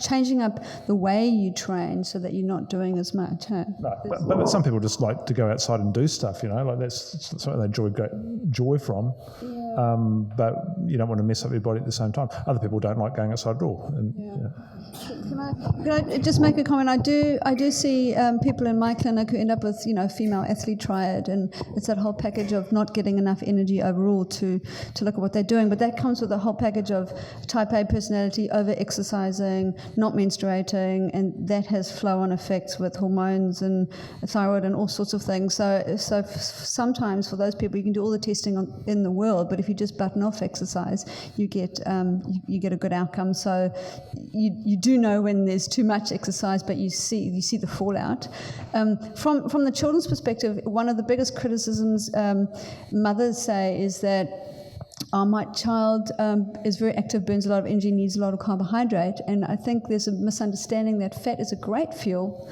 changing up the way you train so that you're not doing as much. Huh? No, but some people just like to go outside and do stuff, like that's something they joy from. Yeah. But you don't want to mess up your body at the same time. Other people don't like going outside at all. Can I just make a comment? I do see people in my clinic who end up with female athlete triad, and it's that whole package of not getting enough energy overall to look at what they're doing. But that comes with a whole package of type A personality, over exercising, not menstruating, and that has flow-on effects with hormones and thyroid and all sorts of things. So sometimes for those people you can do all the testing in the world, but if you just button off exercise, you get a good outcome. So you do know when there's too much exercise, but you see the fallout. From the children's perspective, one of the biggest criticisms mothers say is that my child is very active, burns a lot of energy, needs a lot of carbohydrate, and I think there's a misunderstanding that fat is a great fuel.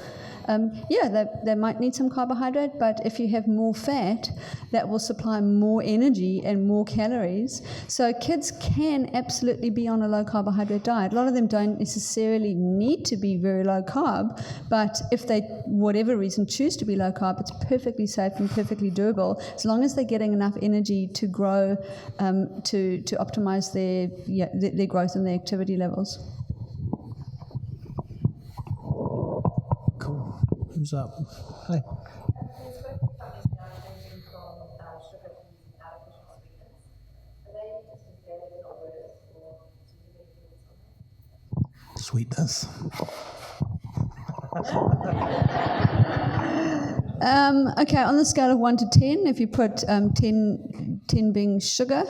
They might need some carbohydrate, but if you have more fat, that will supply more energy and more calories. So kids can absolutely be on a low carbohydrate diet. A lot of them don't necessarily need to be very low carb, but if they, whatever reason, choose to be low carb, it's perfectly safe and perfectly doable, as long as they're getting enough energy to grow, to optimize their growth and their activity levels. Cool. Who's up? Hey. Sweetness. Okay, on the scale of 1 to 10, if you put 10 being sugar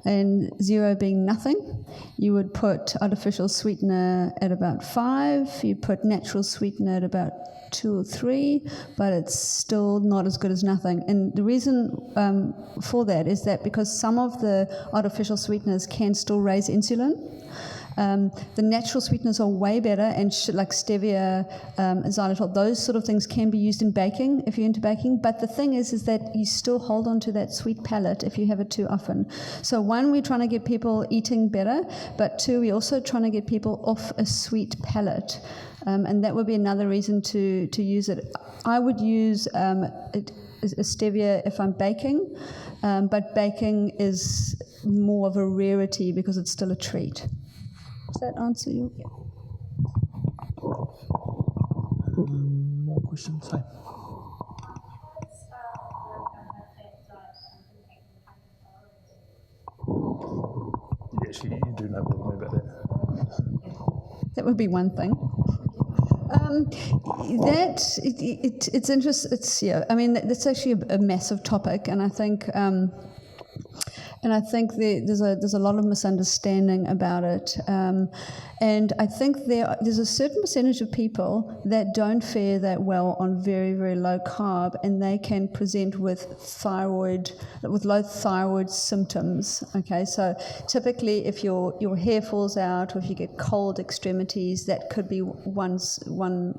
and 0 being nothing, you would put artificial sweetener at about 5, you put natural sweetener at about 2 or 3, but it's still not as good as nothing. And the reason for that is that because some of the artificial sweeteners can still raise insulin. The natural sweeteners are way better, and like stevia, xylitol, those sort of things can be used in baking if you're into baking. But the thing is that you still hold on to that sweet palate if you have it too often. So 1, we're trying to get people eating better, but 2, we're also trying to get people off a sweet palate. And that would be another reason to use it. I would use a stevia if I'm baking, but baking is more of a rarity because it's still a treat. Does that answer you? Yeah. More questions? Hey. Actually, you do know more than me about that. That would be one thing. It's interesting. I mean, that's actually a massive topic, and I think And I think there's a lot of misunderstanding about it. And I think there's a certain percentage of people that don't fare that well on very, very low carb, and they can present with low thyroid symptoms. Okay, so typically if your hair falls out, or if you get cold extremities, that could be one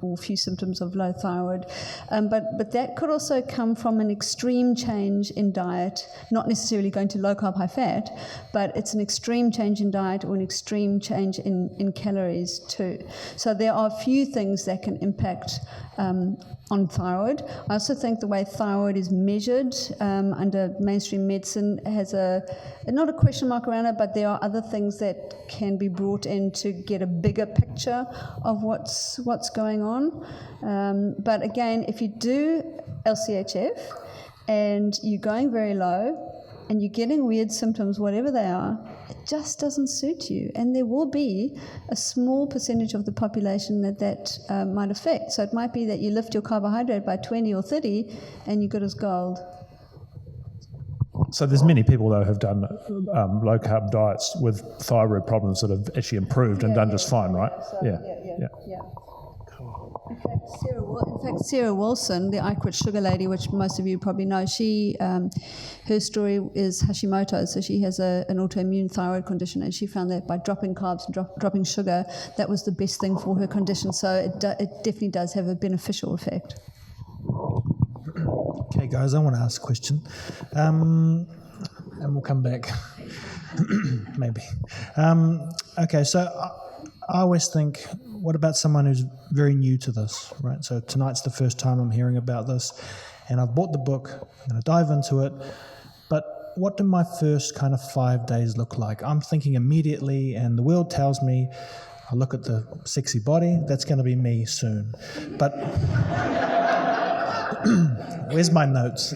or few symptoms of low thyroid. But that could also come from an extreme change in diet, not necessarily going to low carb, high fat, but it's an extreme change in diet or an extreme change in calories too. So there are a few things that can impact on thyroid. I also think the way thyroid is measured under mainstream medicine has not a question mark around it, but there are other things that can be brought in to get a bigger picture of what's going on. But again, if you do LCHF and you're going very low and you're getting weird symptoms, whatever they are, it just doesn't suit you. And there will be a small percentage of the population that might affect. So it might be that you lift your carbohydrate by 20 or 30 and you're good as gold. So there's many people, though, who have done low-carb diets with thyroid problems that have actually improved and done just fine, right? Yeah. In fact, Sarah Wilson, the I Quit Sugar lady, which most of you probably know, her story is Hashimoto's, so she has an autoimmune thyroid condition, and she found that by dropping carbs and dropping sugar, that was the best thing for her condition. So it definitely does have a beneficial effect. Okay, guys, I want to ask a question, and we'll come back, maybe. Okay, so I always think, what about someone who's very new to this, right? So tonight's the first time I'm hearing about this, and I've bought the book, I'm going to dive into it, but what do my first kind of 5 days look like? I'm thinking immediately, and the world tells me, I look at the sexy body, that's going to be me soon. But where's my notes?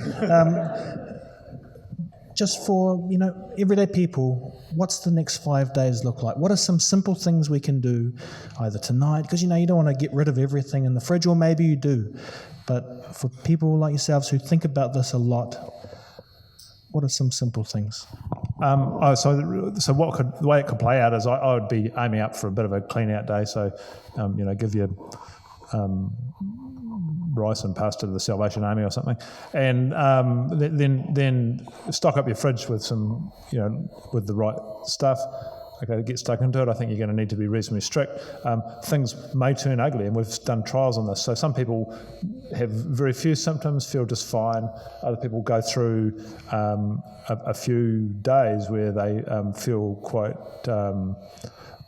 Just for, everyday people, what's the next 5 days look like? What are some simple things we can do either tonight? Because, you don't want to get rid of everything in the fridge, or maybe you do. But for people like yourselves who think about this a lot, what are some simple things? So the way it could play out is I would be aiming up for a bit of a clean-out day. So, give you rice and pasta to the Salvation Army or something, and then stock up your fridge with some, with the right stuff. Okay, get stuck into it. I think you're going to need to be reasonably strict. Things may turn ugly, and we've done trials on this. So some people have very few symptoms, feel just fine. Other people go through a few days where they feel quite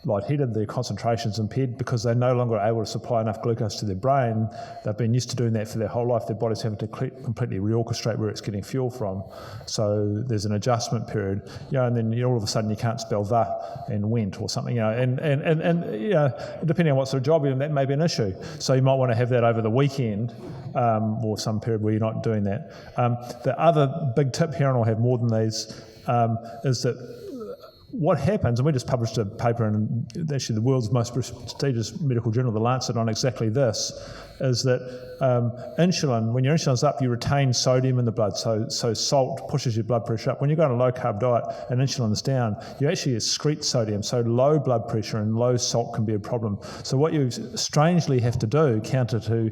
lightheaded, their concentration's impaired because they're no longer able to supply enough glucose to their brain. They've been used to doing that for their whole life. Their body's having to completely reorchestrate where it's getting fuel from. So there's an adjustment period, and then all of a sudden you can't spell the and went or something, and depending on what sort of job you're in, that may be an issue. So you might want to have that over the weekend or some period where you're not doing that. The other big tip here, and I'll have more than these, is that what happens, and we just published a paper in actually the world's most prestigious medical journal, The Lancet, on exactly this, is that insulin, when your insulin's up, you retain sodium in the blood, so salt pushes your blood pressure up. When you go on a low-carb diet and insulin's down, you actually excrete sodium, so low blood pressure and low salt can be a problem. So what you strangely have to do, counter to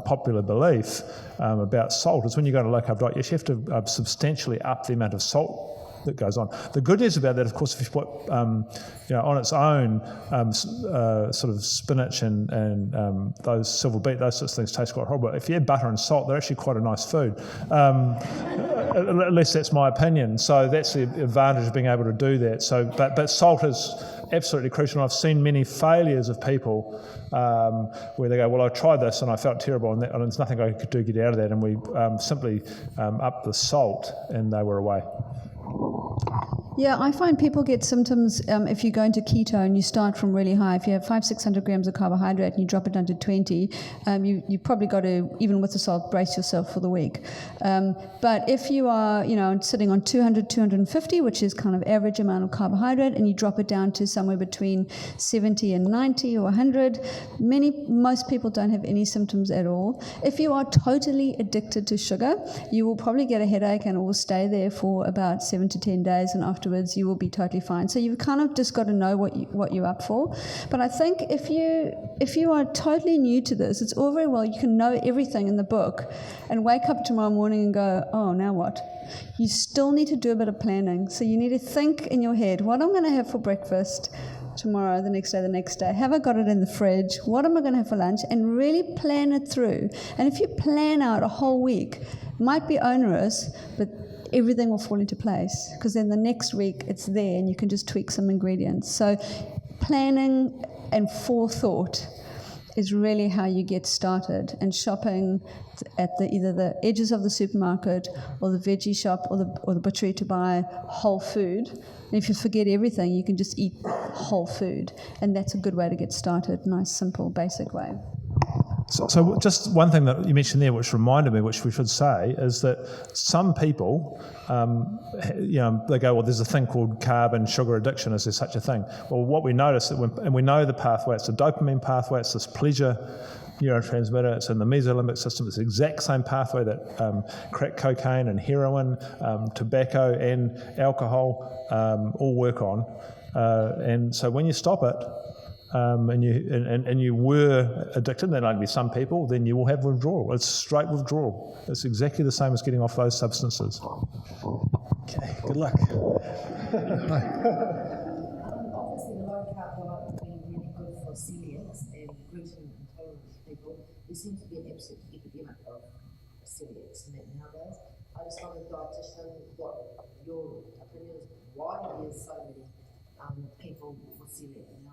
popular belief about salt, is when you go on a low-carb diet, you actually have to substantially up the amount of salt that goes on. The good news about that, of course, if you put on its own sort of spinach and those silver beet, those sorts of things taste quite horrible. If you add butter and salt, they're actually quite a nice food. At least that's my opinion. So that's the advantage of being able to do that. So, but salt is absolutely crucial. And I've seen many failures of people where they go, well, I tried this and I felt terrible, and there's nothing I could do to get out of that. And we simply upped the salt, and they were away. Yeah, I find people get symptoms if you go into keto and you start from really high. If you have 500-600 grams of carbohydrate and you drop it down to 20, you probably got to, even with the salt, brace yourself for the week. But if you are, sitting on 200, 250, which is kind of average amount of carbohydrate, and you drop it down to somewhere between 70 and 90 or 100, most people don't have any symptoms at all. If you are totally addicted to sugar, you will probably get a headache and it will stay there for about 7 to 10 days, and afterwards you will be totally fine. So you've kind of just got to know what you're up for. But I think if you are totally new to this, it's all very well you can know everything in the book and wake up tomorrow morning and go, oh, now what? You still need to do a bit of planning. So you need to think in your head, what I'm going to have for breakfast tomorrow, the next day. Have I got it in the fridge? What am I going to have for lunch? And really plan it through. And if you plan out a whole week, it might be onerous, but everything will fall into place, because then the next week it's there and you can just tweak some ingredients. So planning and forethought is really how you get started, and shopping at either the edges of the supermarket or the veggie shop or the butchery to buy whole food. And if you forget everything, you can just eat whole food, and that's a good way to get started. Nice, simple, basic way. So just one thing that you mentioned there, which reminded me, which we should say, is that some people, they go, well, there's a thing called carb and sugar addiction. Is there such a thing? Well, what we notice, and we know the pathway, it's the dopamine pathway, it's this pleasure neurotransmitter, it's in the mesolimbic system, it's the exact same pathway that crack cocaine and heroin, tobacco and alcohol all work on. And so when you stop it, and you were addicted, there might be some people, then you will have withdrawal. It's straight withdrawal. It's exactly the same as getting off those substances. Okay, good luck. Obviously, the low carb diet being really good for celiacs and gluten intolerant people. There seems to be an absolute epidemic of celiacs nowadays. I just want a dietitian what your opinion is, why there's so many people with celiac now.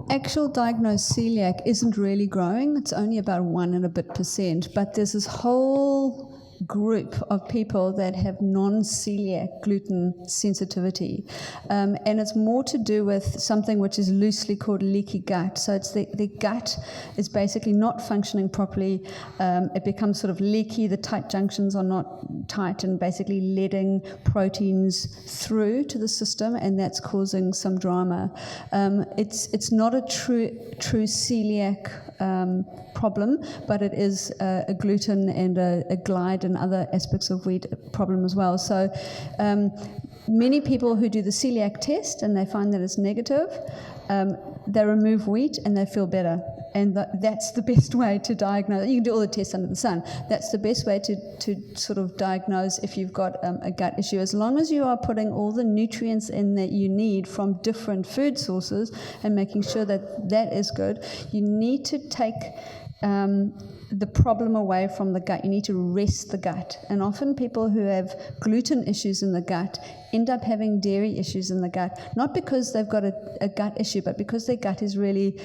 Actual diagnosed celiac isn't really growing. It's only about 1 and a bit %, but there's this whole group of people that have non-celiac gluten sensitivity, and it's more to do with something which is loosely called leaky gut. So it's the gut is basically not functioning properly. It becomes sort of leaky. The tight junctions are not tight and basically letting proteins through to the system, and that's causing some drama. It's not a true celiac problem, but it is a gluten and a glide and other aspects of wheat problem as well. So many people who do the celiac test and they find that it's negative, they remove wheat and they feel better. And that's the best way to diagnose. You can do all the tests under the sun. That's the best way to sort of diagnose if you've got a gut issue. As long as you are putting all the nutrients in that you need from different food sources and making sure that that is good, you need to take the problem away from the gut. You need to rest the gut. And often people who have gluten issues in the gut end up having dairy issues in the gut, not because they've got a gut issue, but because their gut is really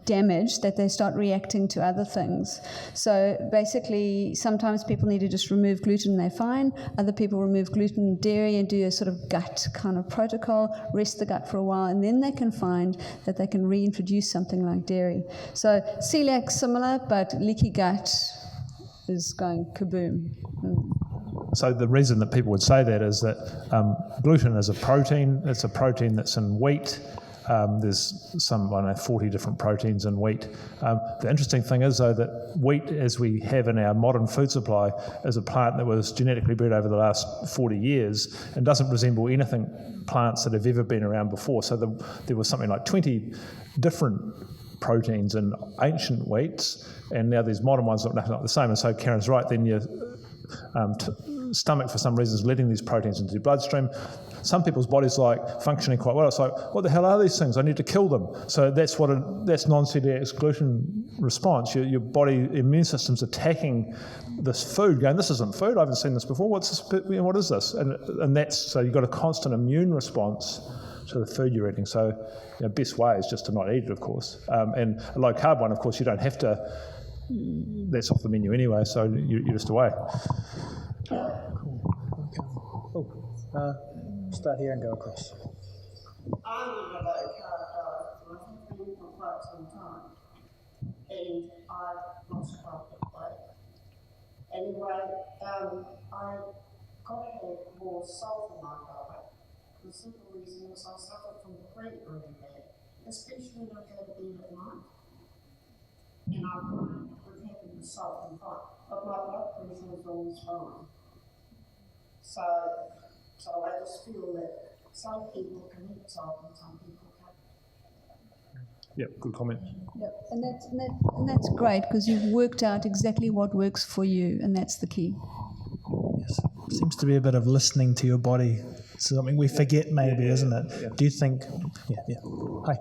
damaged, that they start reacting to other things. So basically, sometimes people need to just remove gluten and they're fine. Other people remove gluten and dairy and do a sort of gut kind of protocol, rest the gut for a while, and then they can find that they can reintroduce something like dairy. So celiac similar, but leaky gut is going kaboom. So the reason that people would say that is that gluten is a protein. It's a protein that's in wheat. There's some, 40 different proteins in wheat. The interesting thing is, though, that wheat, as we have in our modern food supply, is a plant that was genetically bred over the last 40 years and doesn't resemble anything plants that have ever been around before. So there was something like 20 different proteins in ancient wheats, and now these modern ones look nothing like the same. And so Caryn's right, then your stomach, for some reason, is letting these proteins into your bloodstream. Some people's bodies like functioning quite well. It's like, what the hell are these things? I need to kill them. So that's non-celiac gluten response. Your body immune system's attacking this food, going, this isn't food. I haven't seen this before. What's this? What is this? And that's so you've got a constant immune response to the food you're eating. So best way is just to not eat it, of course. And a low carb one, of course, you don't have to. That's off the menu anyway, so you're just away. Start here and go across. I'm on a low carb diet, and I've been for quite some time. And I've lost quite a bit of weight. Anyway, I got to have more salt in my diet. The simple reason is I suffer from cramp really bad, especially when I go to bed at night. And I find with having the salt and fine, but my blood pressure is always fine. So I just feel that some people can eat salt and some people can't. Yep, good comment. Yep. And that's great because you've worked out exactly what works for you, and that's the key. Yes. Seems to be a bit of listening to your body. It's something we forget maybe, isn't it? Yeah. Do you think... Yeah. Hi.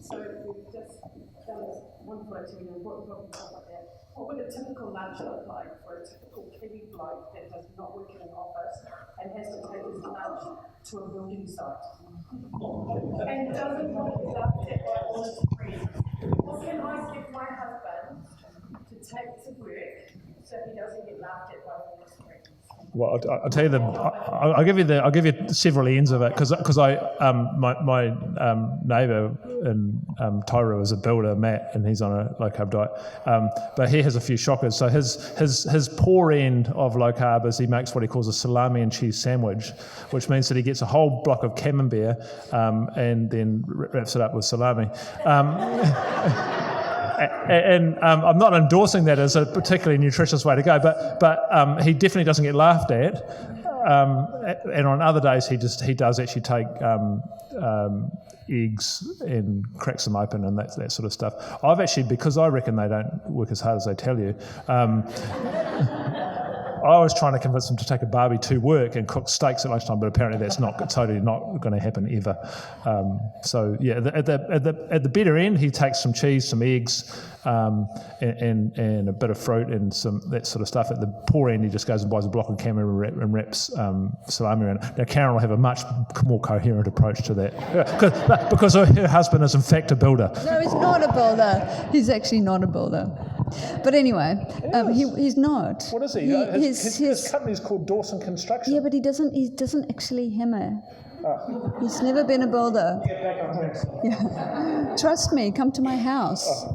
So we've just done this one photo and what we're talking about that. What would a typical lunch look like for a typical Kiwi bloke that does not work in an office and has to take his lunch to a building site? And doesn't want to be laughed at by all his friends. What can I give my husband to take to work so he doesn't get laughed at by all his friends? Well, I'll tell you I'll give you several ends of it because my neighbour in Tauru is a builder, Matt, and he's on a low carb diet. But he has a few shockers. So his poor end of low carb is he makes what he calls a salami and cheese sandwich, which means that he gets a whole block of camembert and then wraps it up with salami. And I'm not endorsing that as a particularly nutritious way to go, but he definitely doesn't get laughed at. And on other days, he does actually take eggs and cracks them open and that sort of stuff. I've actually, because I reckon they don't work as hard as they tell you, I was trying to convince him to take a barbie to work and cook steaks at lunchtime, but apparently that's totally not going to happen ever. So yeah, at the better end, he takes some cheese, some eggs, and a bit of fruit and some that sort of stuff. At the poor end, he just goes and buys a block of camembert and wraps salami around it. Now Caryn will have a much more coherent approach to that because her husband is in fact a builder. No, he's not a builder. He's actually not a builder. But anyway, he's not. What is he? His company's called Dawson Construction. Yeah, but he doesn't actually hammer. Oh. He's never been a builder. Yeah. Trust me, come to my house.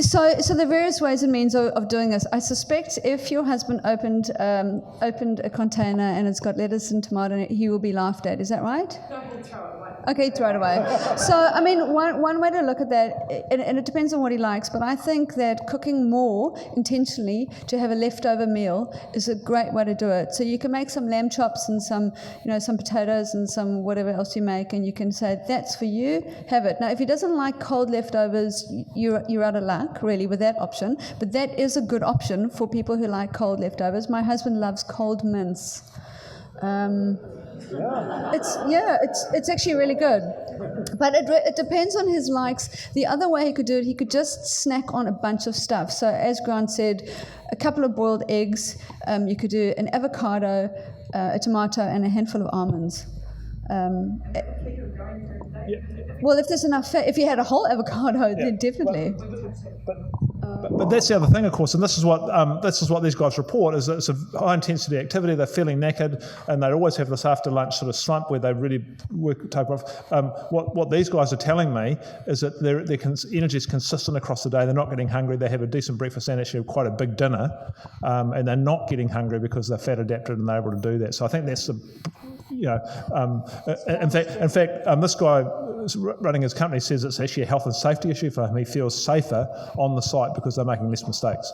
So there are various ways and means of doing this. I suspect if your husband opened a container and it's got lettuce and tomato in it, he will be laughed at. Is that right? No, he'll throw it away. Okay, throw it away. So, I mean, one way to look at that, and it depends on what he likes, but I think that cooking more intentionally to have a leftover meal is a great way to do it. So you can make some lamb chops and some potatoes and some whatever else you make, and you can say, that's for you, have it. Now, if he doesn't like cold leftovers, you're out of luck, really, with that option, but that is a good option for people who like cold leftovers. My husband loves cold mince. It's actually really good, but it depends on his likes. The other way he could do it, he could just snack on a bunch of stuff. So as Grant said, a couple of boiled eggs, you could do an avocado, a tomato, and a handful of almonds. Well, if there's enough fat, if you had a whole avocado, then definitely. But that's the other thing, of course, and this is what these guys report, is that it's a high-intensity activity, they're feeling knackered, and they always have this after-lunch sort of slump where they really take off. What these guys are telling me is that their energy is consistent across the day, they're not getting hungry, they have a decent breakfast and actually quite a big dinner, and they're not getting hungry because they're fat-adapted and they're able to do that. So I think that's the... in fact, this guy running his company says it's actually a health and safety issue for him. He feels safer on the site because they're making less mistakes.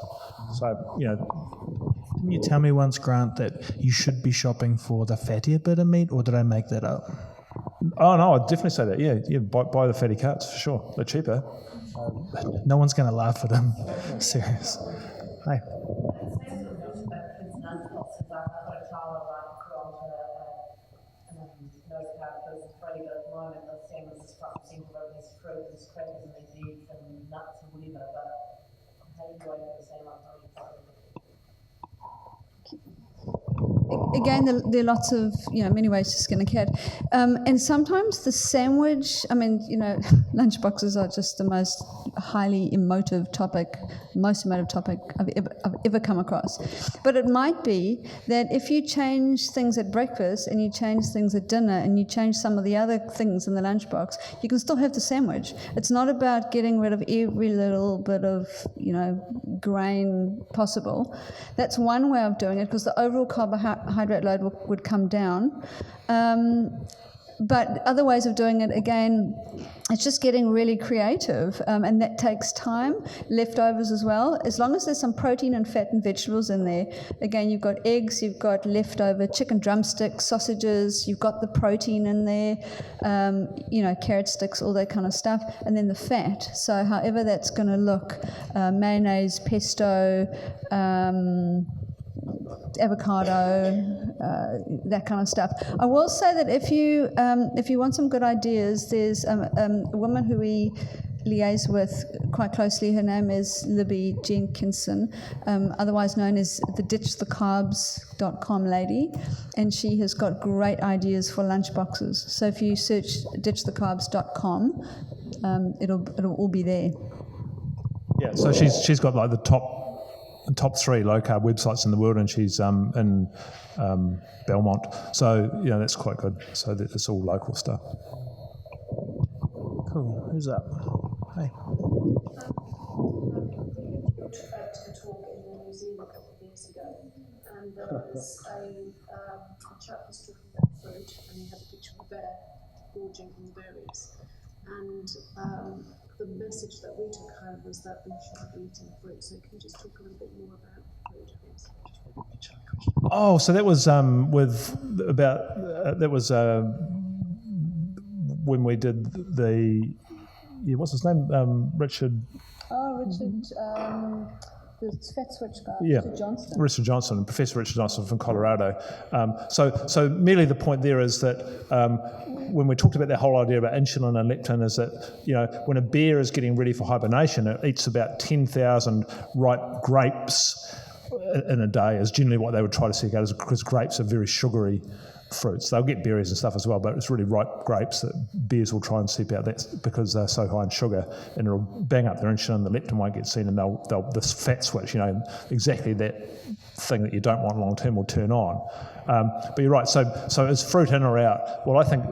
So, Didn't you tell me once, Grant, that you should be shopping for the fattier bit of meat, or did I make that up? Oh no, I'd definitely say that. Yeah, buy the fatty cuts for sure. They're cheaper. No one's going to laugh at him. Serious. Hi. again, there are lots of, many ways to skin a cat. And sometimes the sandwich, lunchboxes are just the most highly most emotive topic I've ever come across. But it might be that if you change things at breakfast and you change things at dinner and you change some of the other things in the lunchbox, you can still have the sandwich. It's not about getting rid of every little bit of, grain possible. That's one way of doing it, because the overall carbohydrate load would come down. But other ways of doing it, again, it's just getting really creative, and that takes time. Leftovers as well. As long as there's some protein and fat and vegetables in there, again, you've got eggs, you've got leftover chicken drumsticks, sausages, you've got the protein in there, carrot sticks, all that kind of stuff, and then the fat. So however that's going to look, mayonnaise, pesto, avocado, that kind of stuff. I will say that if you want some good ideas, there's a woman who we liaise with quite closely. Her name is Libby Jenkinson, otherwise known as the ditchthecarbs.com lady, and she has got great ideas for lunch boxes. So if you search ditchthecarbs.com, it'll all be there. Yeah, so she's got like the top 3 low carb websites in the world, and she's in Belmont. So that's quite good. So it's all local stuff. Cool. Who's up? Hey. To talk in New Zealand a couple of years ago, and there was a chap was talking about fruit, and he had a picture of a bear gorging on berries, and the message that we took home was that we shouldn't be eating fruit. So can you just talk a little bit more about fruit, please? Oh, so that was when we did what's his name? Richard. Oh, Richard. The fat switch guy, Yeah, Richard Johnston. Professor Richard Johnston from Colorado. So merely the point there is that when we talked about that whole idea about insulin and leptin, is that when a bear is getting ready for hibernation, it eats about 10,000 ripe grapes in a day. Is generally what they would try to seek out, because grapes are very sugary fruits. They'll get berries and stuff as well, but it's really ripe grapes that bears will try and seep out. That's because they're so high in sugar, and it'll bang up their insulin. The leptin won't get seen, and they'll this fat switch, exactly that thing that you don't want long term will turn on. But you're right. So is fruit in or out? Well, I think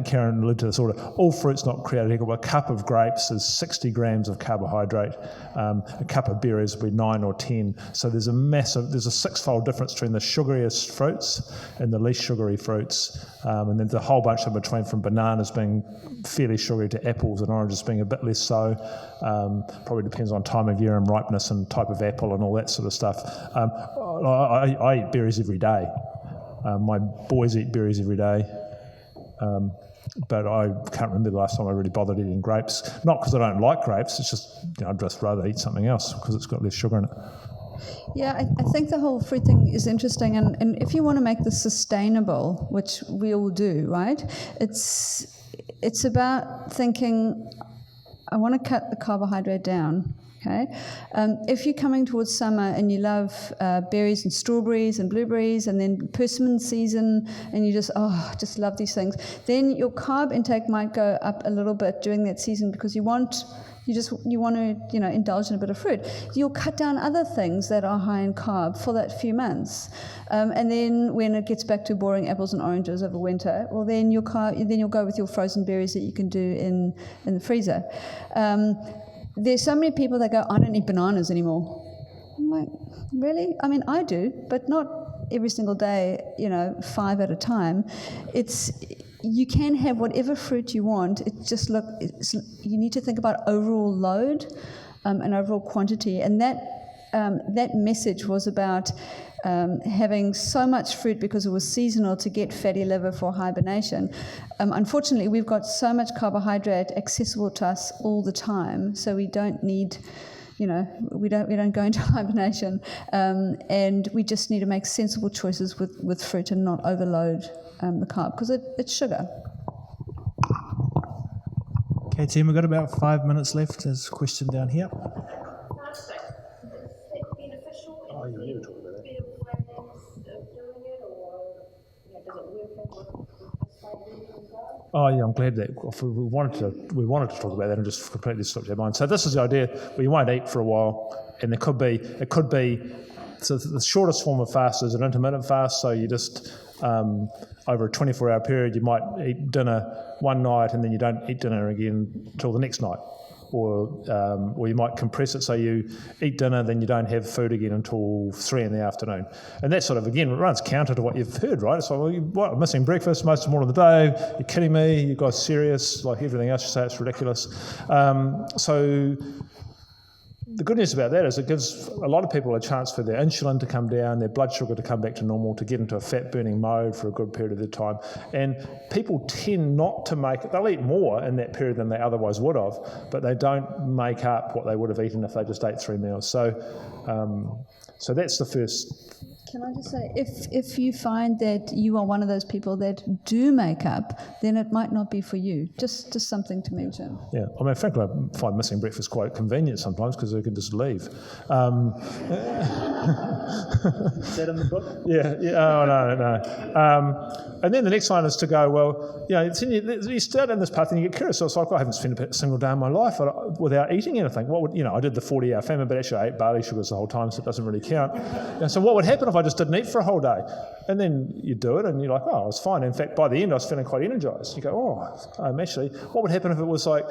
Caryn alluded to this order. All fruit's not created equal. A cup of grapes is 60 grams of carbohydrate. A cup of berries will be 9 or 10. So there's a 6-fold difference between the sugariest fruits and the least sugary fruits, and then there's a whole bunch in between, from bananas being fairly sugary to apples and oranges being a bit less so. Probably depends on time of year and ripeness and type of apple and all that sort of stuff. I eat berries every day. My boys eat berries every day. But I can't remember the last time I really bothered eating grapes. Not because I don't like grapes, it's just I'd just rather eat something else because it's got less sugar in it. Yeah, I think the whole fruit thing is interesting, and if you want to make this sustainable, which we all do, right? It's about thinking, I want to cut the carbohydrate down. Okay, if you're coming towards summer and you love berries and strawberries and blueberries, and then persimmon season, and you just love these things, then your carb intake might go up a little bit during that season because you want to indulge in a bit of fruit. You'll cut down other things that are high in carb for that few months, and then when it gets back to boring apples and oranges over winter, well then you'll go with your frozen berries that you can do in the freezer. There's so many people that go, I don't eat bananas anymore. I'm like, really? I mean, I do, but not every single day, 5 at a time. You can have whatever fruit you want. You need to think about overall load and overall quantity. And that message was about having so much fruit because it was seasonal to get fatty liver for hibernation. Unfortunately, we've got so much carbohydrate accessible to us all the time, so we don't need, we don't go into hibernation, and we just need to make sensible choices with fruit and not overload the carb, because it's sugar. Okay, team, we've got about 5 minutes left. There's a question down here. Beneficial in better plans Oh yeah, I'm glad that we wanted to talk about that and just completely slipped our mind. So this is the idea where you won't eat for a while, and it could be. So the shortest form of fast is an intermittent fast. So you just over a 24-hour period, you might eat dinner one night and then you don't eat dinner again till the next night. Or you might compress it so you eat dinner, then you don't have food again until 3 in the afternoon. And that sort of, again, runs counter to what you've heard, right? It's like, well, I'm missing breakfast most of the morning of the day, you're kidding me, you guys serious, like everything else you say, it's ridiculous. So the good news about that is it gives a lot of people a chance for their insulin to come down, their blood sugar to come back to normal, to get into a fat-burning mode for a good period of the time. And people tend not to they'll eat more in that period than they otherwise would have, but they don't make up what they would have eaten if they just ate 3 meals. So that's the first. Can I just say, if you find that you are one of those people that do make up, then it might not be for you. Just something to mention. Yeah, I mean, frankly, I find missing breakfast quite convenient sometimes because I can just leave. Is that in the book? Yeah. Oh, no. And then the next one is to go, well, you start down this path and you get curious. So it's like, I haven't spent a single day in my life without eating anything. What would, I did the 40-hour famine, but actually I ate barley sugars the whole time, so it doesn't really count. So what would happen if I just didn't eat for a whole day? And then you do it and you're like, oh, I was fine. In fact, by the end, I was feeling quite energized. You go, actually, what would happen if it was like,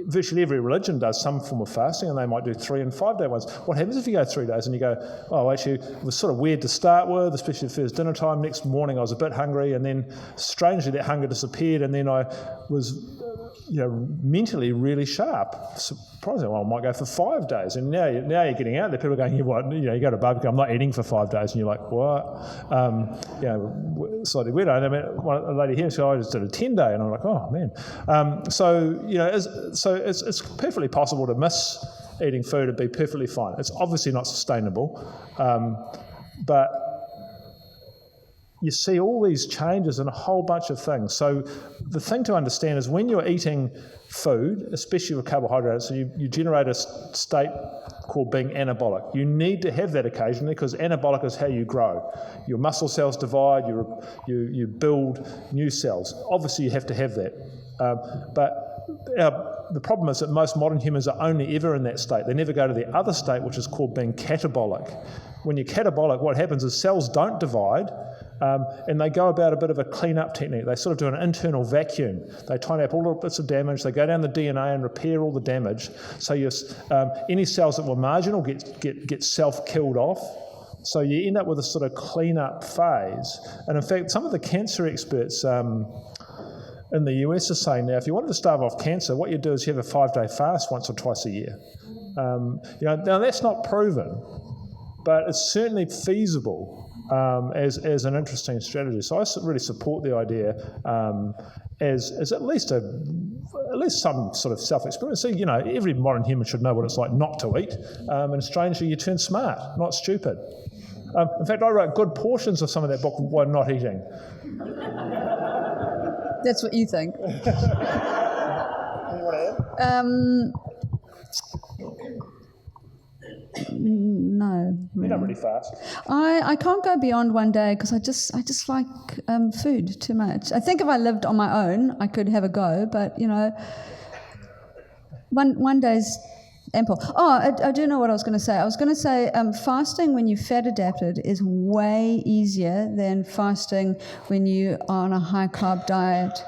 virtually every religion does some form of fasting, and they might do 3 and 5 day ones. What happens if you go 3 days and you go, oh, actually, it was sort of weird to start with, especially the first dinner time. Next morning, I was a bit hungry, and then strangely that hunger disappeared, and then I was, mentally really sharp. Surprisingly, I might go for 5 days, and now you're getting out there. People are going, you go to barbecue. I'm not eating for 5 days, and you're like, what? Slightly weird. I mean, a lady here said, I just did a 10-day, and I'm like, oh man. It's perfectly possible to miss eating food and be perfectly fine. It's obviously not sustainable, but you see all these changes in a whole bunch of things. So the thing to understand is when you're eating food, especially with carbohydrates, so you generate a state called being anabolic. You need to have that occasionally because anabolic is how you grow. Your muscle cells divide, you build new cells. Obviously you have to have that. But the problem is that most modern humans are only ever in that state. They never go to the other state, which is called being catabolic. When you're catabolic, what happens is cells don't divide, and they go about a bit of a clean-up technique. They sort of do an internal vacuum. They tidy up all the bits of damage. They go down the DNA and repair all the damage. So any cells that were marginal get self-killed off. So you end up with a sort of clean-up phase. And in fact, some of the cancer experts in the US are saying now, if you wanted to starve off cancer, what you do is you have a 5-day fast once or twice a year. Now that's not proven, but it's certainly feasible as an interesting strategy. So I really support the idea as at least some sort of self-experience. So, every modern human should know what it's like not to eat, and strangely you turn smart, not stupid. In fact, I wrote good portions of some of that book while not eating. That's what you think. No. You're not really fast. I can't go beyond 1 day because I just like food too much. I think if I lived on my own, I could have a go, but one day's ample. Oh, I do know what I was going to say. I was going to say fasting when you're fat adapted is way easier than fasting when you are on a high carb diet.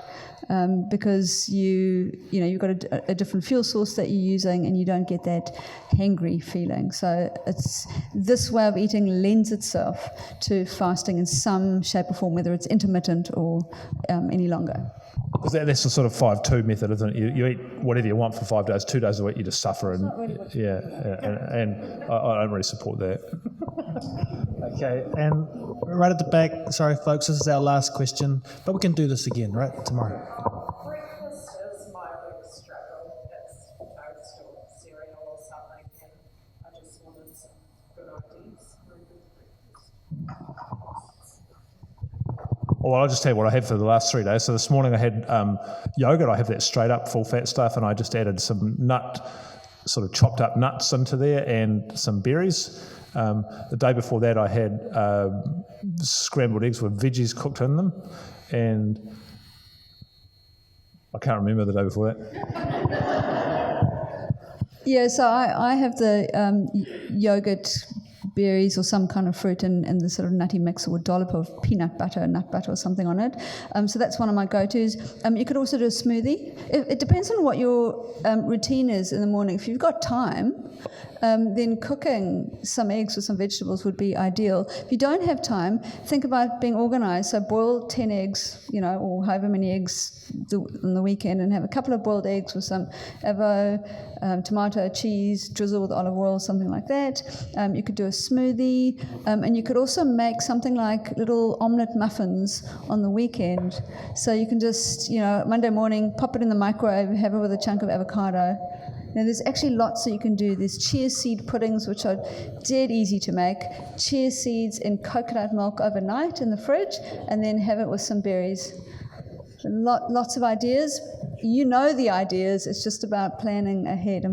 Because you've got a different fuel source that you're using and you don't get that hangry feeling. So this way of eating lends itself to fasting in some shape or form, whether it's intermittent or any longer. That's the sort of 5-2 method, isn't it? You eat whatever you want for 5 days, 2 days a week you just suffer. And I don't really support that. Okay, and right at the back, sorry folks, this is our last question, but we can do this again, right, tomorrow. Breakfast is my big struggle. It's toast or cereal or something, and I just wanted some good ideas for a good breakfast. Well, I'll just tell you what I had for the last 3 days. So this morning I had yogurt. I have that straight up full fat stuff, and I just added some sort of chopped up nuts into there and some berries. The day before that I had scrambled eggs with veggies cooked in them, and I can't remember the day before that. Yeah, so I have the yogurt, berries, or some kind of fruit in the sort of nutty mix or a dollop of peanut butter, nut butter, or something on it. So that's one of my go-tos. You could also do a smoothie. It depends on what your routine is in the morning. If you've got time, then cooking some eggs or some vegetables would be ideal. If you don't have time, think about being organised. So boil 10 eggs, or however many eggs on the weekend, and have a couple of boiled eggs with some avo, tomato, cheese, drizzle with olive oil, something like that. You could do a smoothie, and you could also make something like little omelette muffins on the weekend. So you can just, Monday morning, pop it in the microwave, have it with a chunk of avocado. Now, there's actually lots that you can do. There's chia seed puddings, which are dead easy to make. Chia seeds in coconut milk overnight in the fridge, and then have it with some berries. Lots of ideas. You know the ideas. It's just about planning ahead.